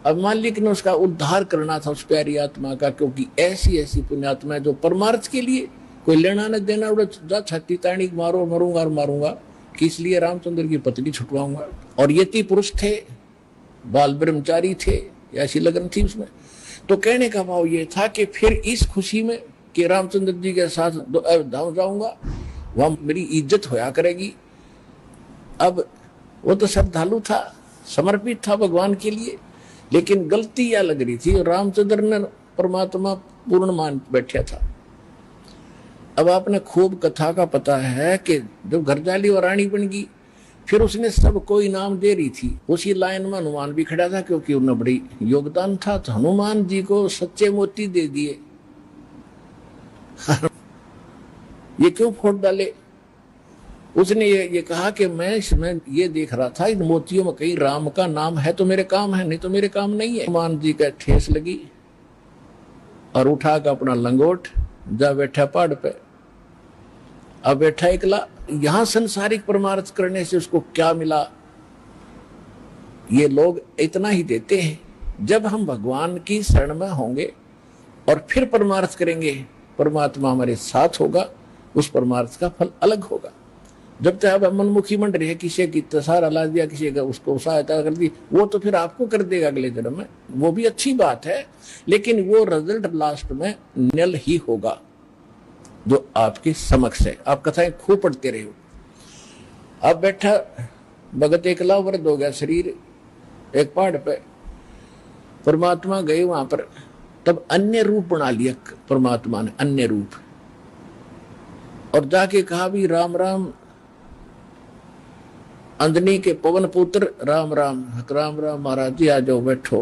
अब मालिक ने उसका उद्धार करना था उस प्यारी आत्मा का, क्योंकि ऐसी ऐसी पुण्यात्मा है जो परमार्थ के लिए कोई लेना न देना, उड़ा छत्ती ताणी मारो, मरूंगा और मारूंगा, कि इसलिए रामचंद्र की पत्नी छुटवाऊंगा। और यति पुरुष थे, बाल ब्रह्मचारी थे, ऐसी लगन थी उसमें। तो कहने का भाव ये था कि फिर इस खुशी में कि रामचंद्र जी के साथ धाम जाऊंगा, वहां मेरी इज्जत होया करेगी। अब वो तो श्रद्धालु था, समर्पित था भगवान के लिए, लेकिन गलती क्या लग रही थी, रामचंद्र ने परमात्मा पूर्ण मान बैठा था। अब आपने खूब कथा का पता है कि जब घरजाली और रानी बन गई, फिर उसने सबको इनाम दे रही थी। उसी लाइन में हनुमान भी खड़ा था, क्योंकि उन्हें बड़ी योगदान था, तो हनुमान जी को सच्चे मोती दे दिए। ये क्यों फोड़ डाले? उसने ये कहा कि मैं इसमें ये देख रहा था, इन मोतियों में कहीं राम का नाम है तो मेरे काम है, नहीं तो मेरे काम नहीं है। हनुमान जी का ठेस लगी और उठा कर अपना लंगोट जा बैठा पहाड़ पे। अब बैठा एकला। यहां संसारिक परमार्थ करने से उसको क्या मिला? ये लोग इतना ही देते हैं। जब हम भगवान की शरण में होंगे और फिर परमार्थ करेंगे, परमात्मा हमारे साथ होगा, उस परमार्थ का फल अलग होगा। जब तक आप मनमुखी मंड रहे, किसी की सहारा ला दिया, किसी का उसको सहायता कर दी, वो तो फिर आपको कर देगा अगले जन्म में, वो भी अच्छी बात है, लेकिन वो रिजल्ट लास्ट में नल ही होगा जो आपके समक्ष है। आप कथाएं खूब पढ़ते रहे हो। अब बैठा भगत एकला, वृद्ध हो गया शरीर, एक पहाड़ पे। परमात्मा गए वहां पर, तब अन्य रूप बना लिया परमात्मा ने, अन्य रूप, और जाके कहा भी राम राम, अंजनी के पवन पुत्र राम राम। राम राम महाराज जी, आ जाओ, बैठो।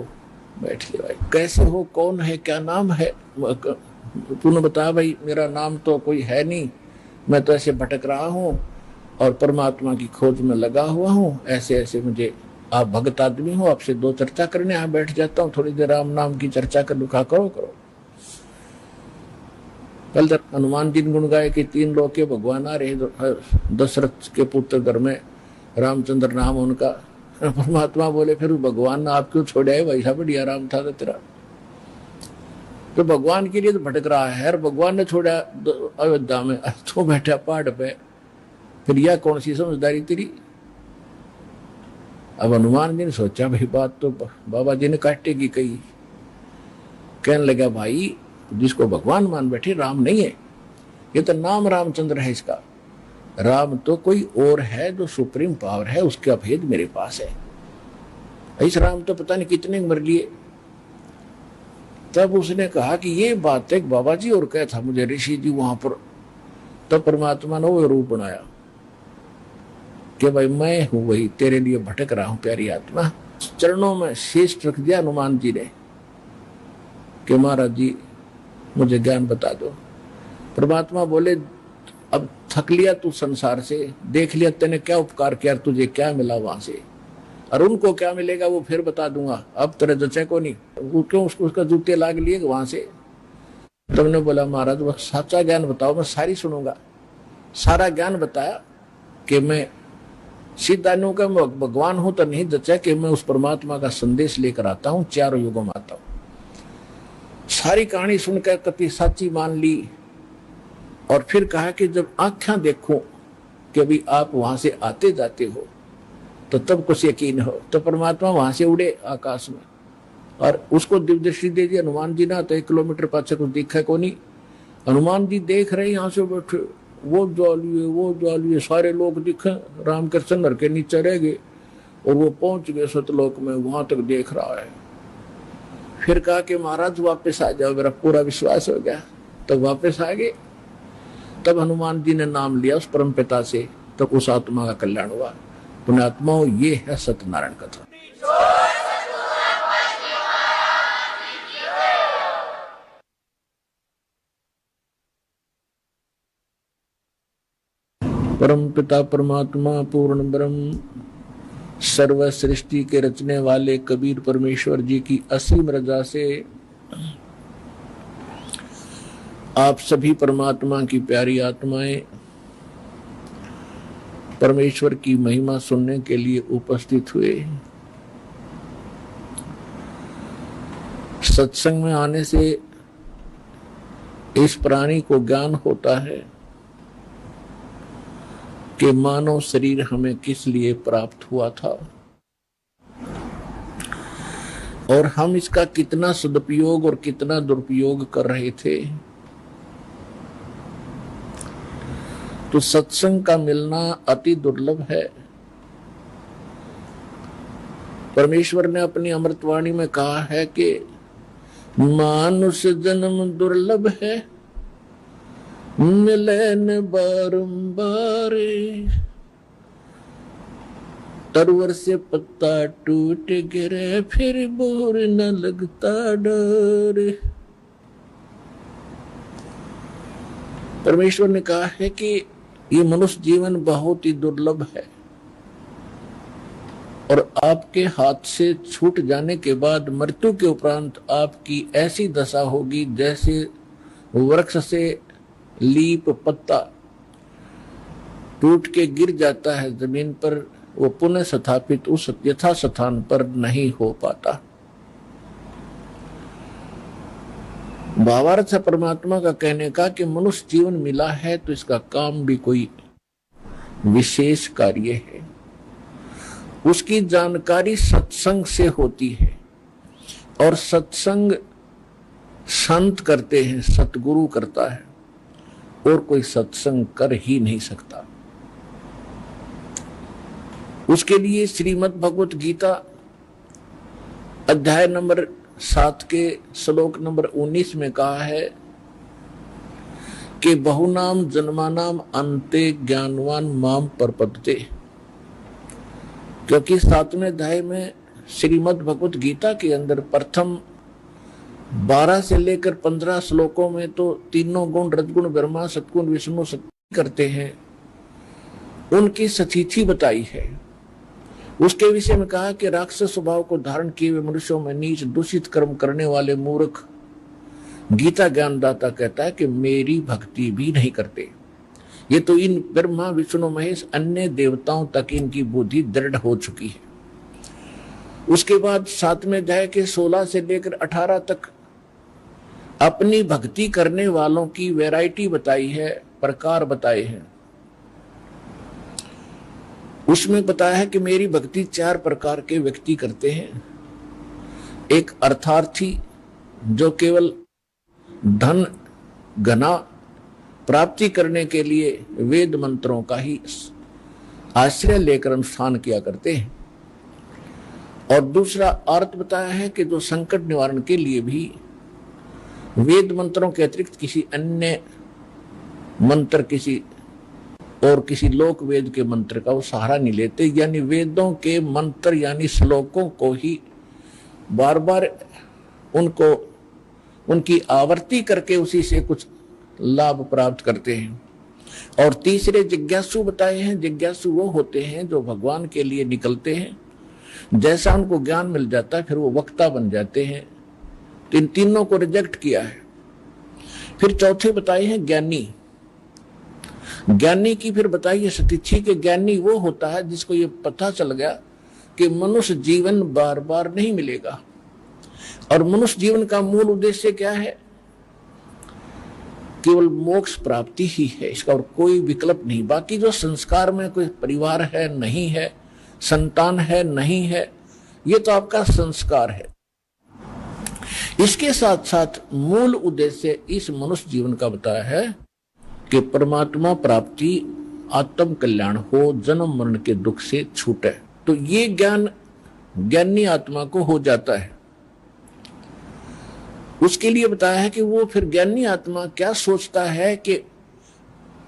बैठ गए। भाई कैसे हो, कौन है, क्या नाम है? तूने बताया भाई मेरा नाम तो कोई है नहीं, मैं तो ऐसे भटक रहा हूँ और परमात्मा की खोज में लगा हुआ हूँ, ऐसे ऐसे मुझे, आप भगत आदमी हो, आपसे दो चर्चा करने यहाँ बैठ जाता हूँ, थोड़ी देर राम नाम की चर्चा कर लूँ। करो करो। कल तक हनुमान जी ने गुण गाए कि 3 लोग के भगवान आ रहे, दशरथ के पुत्र घर में रामचंद्र नाम उनका। परमात्मा बोले फिर भगवान ने आप क्यों छोड़ा है? वैसा बढ़िया राम था तेरा, तो भगवान के लिए तो भटक रहा है, और भगवान ने छोड़ा अयोध्या में, तो बैठा पहाड़ पे, फिर यह कौन सी समझदारी तेरी? अब हनुमान जी ने सोचा भाई बात तो बाबा जी ने काटेगी कही। कहने लगा भाई जिसको भगवान मान बैठे, राम नहीं है, ये तो नाम रामचंद्र है इसका। राम तो कोई और है जो सुप्रीम पावर है, उसका भेद मेरे पास है। इस राम तो पता नहीं कितने मर लिए। तब उसने कहा कि ये बात एक बाबा जी और कहा था मुझे ऋषि जी वहां पर। तब परमात्मा ने वो रूप बनाया कि भाई मैं हूं वही, तेरे लिए भटक रहा हूं प्यारी आत्मा। चरणों में शीश रख दिया हनुमान जी ने कि महाराज जी मुझे ज्ञान बता दो। परमात्मा बोले अब थक लिया तू संसार से, देख लिया तेने क्या उपकार किया, तुझे क्या मिला वहां से, और उनको क्या मिलेगा वो फिर बता दूंगा, अब तेरे जचे को नहीं। वो क्यों उसका जूते लाग लिए वहां से। तुमने बोला महाराज वो सच्चा ज्ञान बताओ, मैं सारी सुनूंगा। सारा ज्ञान बताया कि मैं सिद्धानु का भगवान हूं, तो नहीं जचा कि मैं उस परमात्मा का संदेश लेकर आता हूं, 4 युगों में आता हूं। सारी कहानी सुनकर कति सच्ची मान ली, और फिर कहा कि जब आंखें देखो कि अभी आप वहां से आते जाते हो तो तब कुछ यकीन हो। तो परमात्मा वहां से उड़े आकाश में, और उसको दिव्य दृष्टि दे दी हनुमान जी ना, तो 1 किलोमीटर पाछे कुछ दिखा को नहीं। हनुमान जी देख रहे यहाँ से बैठे, वो ज्वालिए सारे लोग दिखे, राम कृष्ण नर के नीचे रह गए, और वो पहुंच गए सतलोक में, वहां तक देख रहा है। फिर कहा कि महाराज वापस आ जाओ, मेरा पूरा विश्वास हो गया। तो वापस आ गए। तब हनुमान जी ने नाम लिया उस परम पिता से, तब उस आत्मा का कल्याण हुआ। पुण्यात्माओं, ये है सत्यनारायण कथा। परम पिता परमात्मा पूर्ण ब्रह्म सर्व सृष्टि के रचने वाले कबीर परमेश्वर जी की असीम रजा से आप सभी परमात्मा की प्यारी आत्माएं परमेश्वर की महिमा सुनने के लिए उपस्थित हुए। सत्संग में आने से इस प्राणी को ज्ञान होता है कि मानव शरीर हमें किस लिए प्राप्त हुआ था और हम इसका कितना सदुपयोग और कितना दुरुपयोग कर रहे थे। तो सत्संग का मिलना अति दुर्लभ है। परमेश्वर ने अपनी अमृतवाणी में कहा है कि मानुष जन्म दुर्लभ है, मिलन बारंबार, तरवर से पत्ता टूट गिरे, फिर बोर न लगता डर। परमेश्वर ने कहा है कि ये मनुष्य जीवन बहुत ही दुर्लभ है और आपके हाथ से छूट जाने के बाद मृत्यु के उपरांत आपकी ऐसी दशा होगी जैसे वृक्ष से लीप पत्ता टूट के गिर जाता है जमीन पर, वो पुनः स्थापित उस यथा स्थान पर नहीं हो पाता। भावार्थ है परमात्मा का कहने का कि मनुष्य जीवन मिला है तो इसका काम भी कोई विशेष कार्य है। उसकी जानकारी सत्संग से होती है और सत्संग संत करते हैं, सतगुरु करता है, और कोई सत्संग कर ही नहीं सकता। उसके लिए श्रीमद् भगवत गीता अध्याय नंबर 7 के श्लोक नंबर 19 में कहा है कि बहुनाम जन्मानाम अंते ज्ञानवान माम परपदते। क्योंकि 7वें अध्याय में श्रीमद् भगवत गीता के अंदर प्रथम 12 से लेकर 15 श्लोकों में तो तीनों गुण रजगुण ब्रह्मा सतगुण विष्णु शक्ति करते हैं, उनकी स्थिति बताई है। उसके विषय में कहा कि राक्षस स्वभाव को धारण किए हुए मनुष्यों में नीच दूषित कर्म करने वाले मूर्ख गीता ज्ञानदाता कहता है कि मेरी भक्ति भी नहीं करते। ये तो इन ब्रह्मा विष्णु महेश अन्य देवताओं तक इनकी बुद्धि दृढ़ हो चुकी है। उसके बाद 7वें अध्याय के 16 से लेकर 18 तक अपनी भक्ति करने वालों की वैरायटी बताई है, प्रकार बताए हैं। उसमें बताया है कि मेरी भक्ति 4 प्रकार के व्यक्ति करते हैं। एक अर्थार्थी जो केवल धन घना प्राप्ति करने के लिए वेद मंत्रों का ही आश्रय लेकर अनुष्ठान किया करते हैं। और दूसरा अर्थ बताया है कि जो संकट निवारण के लिए भी वेद मंत्रों के अतिरिक्त किसी अन्य मंत्र किसी लोक वेद के मंत्र का वो सहारा नहीं लेते, यानी वेदों के मंत्र यानी श्लोकों को ही बार बार उनकी आवर्ती करके उसी से कुछ लाभ प्राप्त करते हैं। और तीसरे जिज्ञासु बताए हैं। जिज्ञासु वो होते हैं जो भगवान के लिए निकलते हैं, जैसा उनको ज्ञान मिल जाता है फिर वो वक्ता बन जाते हैं। तो इन तीनों को रिजेक्ट किया है। फिर चौथे बताए हैं ज्ञानी। ज्ञानी की फिर बताइए सतिथि के ज्ञानी वो होता है जिसको ये पता चल गया कि मनुष्य जीवन बार बार नहीं मिलेगा और मनुष्य जीवन का मूल उद्देश्य क्या है, केवल मोक्ष प्राप्ति ही है, इसका और कोई विकल्प नहीं। बाकी जो संस्कार में कोई परिवार है नहीं है, संतान है नहीं है, ये तो आपका संस्कार है। इसके साथ साथ मूल उद्देश्य इस मनुष्य जीवन का बताया है कि परमात्मा प्राप्ति, आत्म कल्याण हो, जन्म मरण के दुख से छूटे। तो ये ज्ञान ज्ञानी आत्मा को हो जाता है। उसके लिए बताया है कि वो फिर ज्ञानी आत्मा क्या सोचता है कि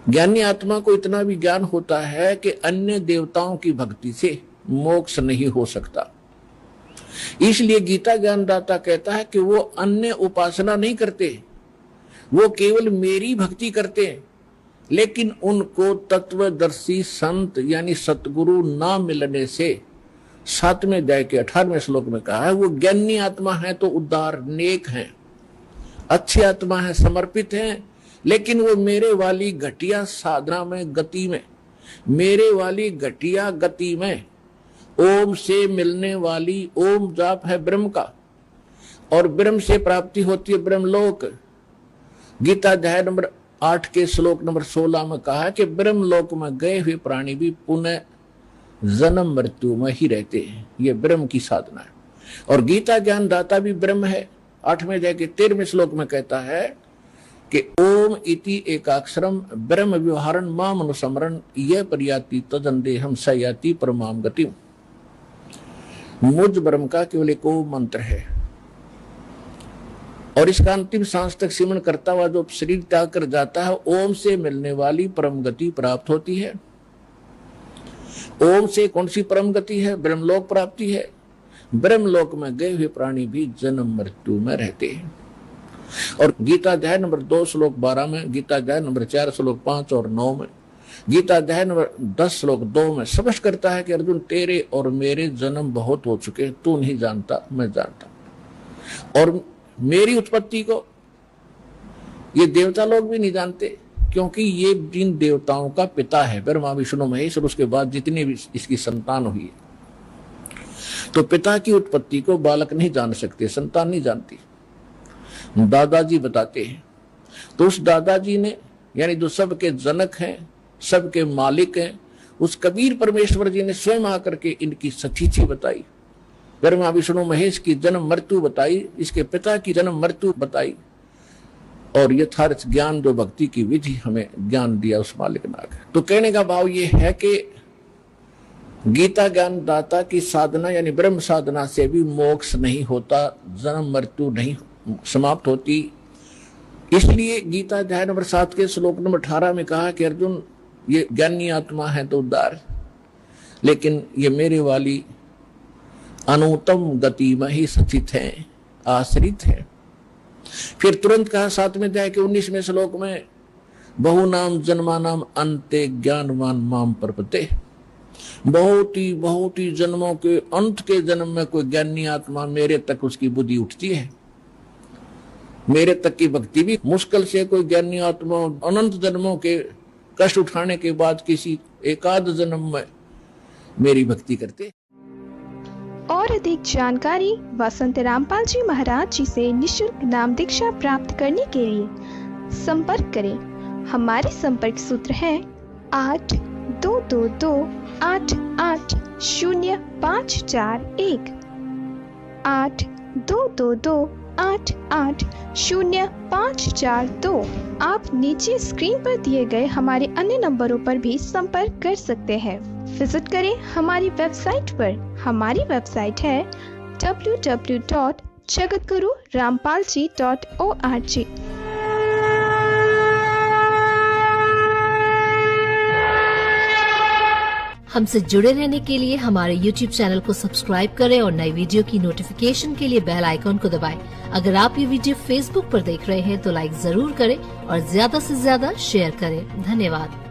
ज्ञानी आत्मा को इतना भी ज्ञान होता है कि अन्य देवताओं की भक्ति से मोक्ष नहीं हो सकता। इसलिए गीता ज्ञानदाता कहता है कि वो अन्य उपासना नहीं करते, वो केवल मेरी भक्ति करते हैं। लेकिन उनको तत्वदर्शी संत यानी सतगुरु ना मिलने से 7वें अध्याय के 18वें श्लोक में कहा है वो ज्ञानी आत्मा है तो उदार नेक हैं, अच्छी आत्मा है, समर्पित हैं, लेकिन वो मेरे वाली घटिया साधना में गति में, मेरे वाली घटिया गति में ओम से मिलने वाली, ओम जाप है ब्रह्म का और ब्रह्म से प्राप्ति होती है ब्रह्मलोक। गीता अध्याय नंबर 8 के श्लोक नंबर 16 में कहा है कि ब्रह्मलोक में गए हुए प्राणी भी पुनः जन्म मृत्यु में ही रहते हैं। ये ब्रह्म की साधना है। और गीता ज्ञान दाता भी ब्रह्म है। 8वें अध्याय के 13वें श्लोक में कहता है कि ओम इति एकाक्षरम ब्रह्म व्यवहारन माम अनुसमरण यह पर्याति तदंदेहम सयाति परमाम गतिम। मुझ ब्रह्म का केवल एक ओम मंत्र है और इसका अंतिम सांस तक सिमरण करता हुआ जो शरीर त्याग कर जाता है, ओम से मिलने वाली परम गति प्राप्त होती है। ओम से कौन सी परम गति है? ब्रह्मलोक प्राप्ति है। ब्रह्मलोक में गए हुए प्राणी भी जन्म मृत्यु में रहते हैं। और गीता अध्याय नंबर 2 श्लोक 12 में, गीता अध्याय नंबर 4 श्लोक 5 और 9 में, गीता अध्याय नंबर 10 श्लोक 2 में स्पष्ट करता है कि अर्जुन, तेरे और मेरे जन्म बहुत हो चुके, तू नहीं जानता, मैं जानता। और मेरी उत्पत्ति को ये देवता लोग भी नहीं जानते, क्योंकि ये जिन देवताओं का पिता है ब्रह्मा विष्णु महेश, और उसके बाद जितनी भी इसकी संतान हुई है, तो पिता की उत्पत्ति को बालक नहीं जान सकते, संतान नहीं जानती, दादाजी बताते हैं। तो उस दादाजी ने, यानी जो सबके जनक हैं, सबके मालिक हैं, उस कबीर परमेश्वर जी ने स्वयं आकर के इनकी सचीची बताई, ब्रह्मा विष्णु महेश की जन्म मृत्यु बताई, इसके पिता की जन्म मृत्यु बताई, और यथार्थ ज्ञान जो भक्ति की विधि हमें ज्ञान दिया उस मालिक नाग। तो कहने का भाव ये है कि गीता ज्ञान दाता की साधना यानी ब्रह्म साधना से भी मोक्ष नहीं होता, जन्म मृत्यु नहीं समाप्त होती। इसलिए गीता अध्याय नंबर 7 के श्लोक नंबर 18 में कहा कि अर्जुन, ये ज्ञानी आत्मा है तो उद्धार, लेकिन ये मेरे वाली अनुत्तम गति में ही स्थित है, आश्रित है। फिर तुरंत कहा 7वें अध्याय के 19वें श्लोक में, बहु नाम जन्मानाम अंते ज्ञानवान माम प्रपते। बहुत ही जन्मों के अंत के जन्म में कोई ज्ञानी आत्मा मेरे तक उसकी बुद्धि उठती है, मेरे तक की भक्ति भी मुश्किल से कोई ज्ञानी आत्मा अनंत जन्मों के कष्ट उठाने के बाद किसी एकाध जन्म में मेरी भक्ति करते। और अधिक जानकारी वसंत रामपाल जी महाराज जी से निशुल्क नाम दीक्षा प्राप्त करने के लिए संपर्क करें। हमारे संपर्क सूत्र है 8222880541 8222880542। आप नीचे स्क्रीन पर दिए गए हमारे अन्य नंबरों पर भी संपर्क कर सकते हैं। विजिट करें हमारी वेबसाइट पर। हमारी वेबसाइट है www.jagatgururampalji.org। हमसे जुड़े रहने के लिए हमारे YouTube चैनल को सब्सक्राइब करें और नई वीडियो की नोटिफिकेशन के लिए बेल आइकॉन को दबाएं। अगर आप ये वीडियो Facebook पर देख रहे हैं तो लाइक जरूर करें और ज्यादा से ज्यादा शेयर करें। धन्यवाद।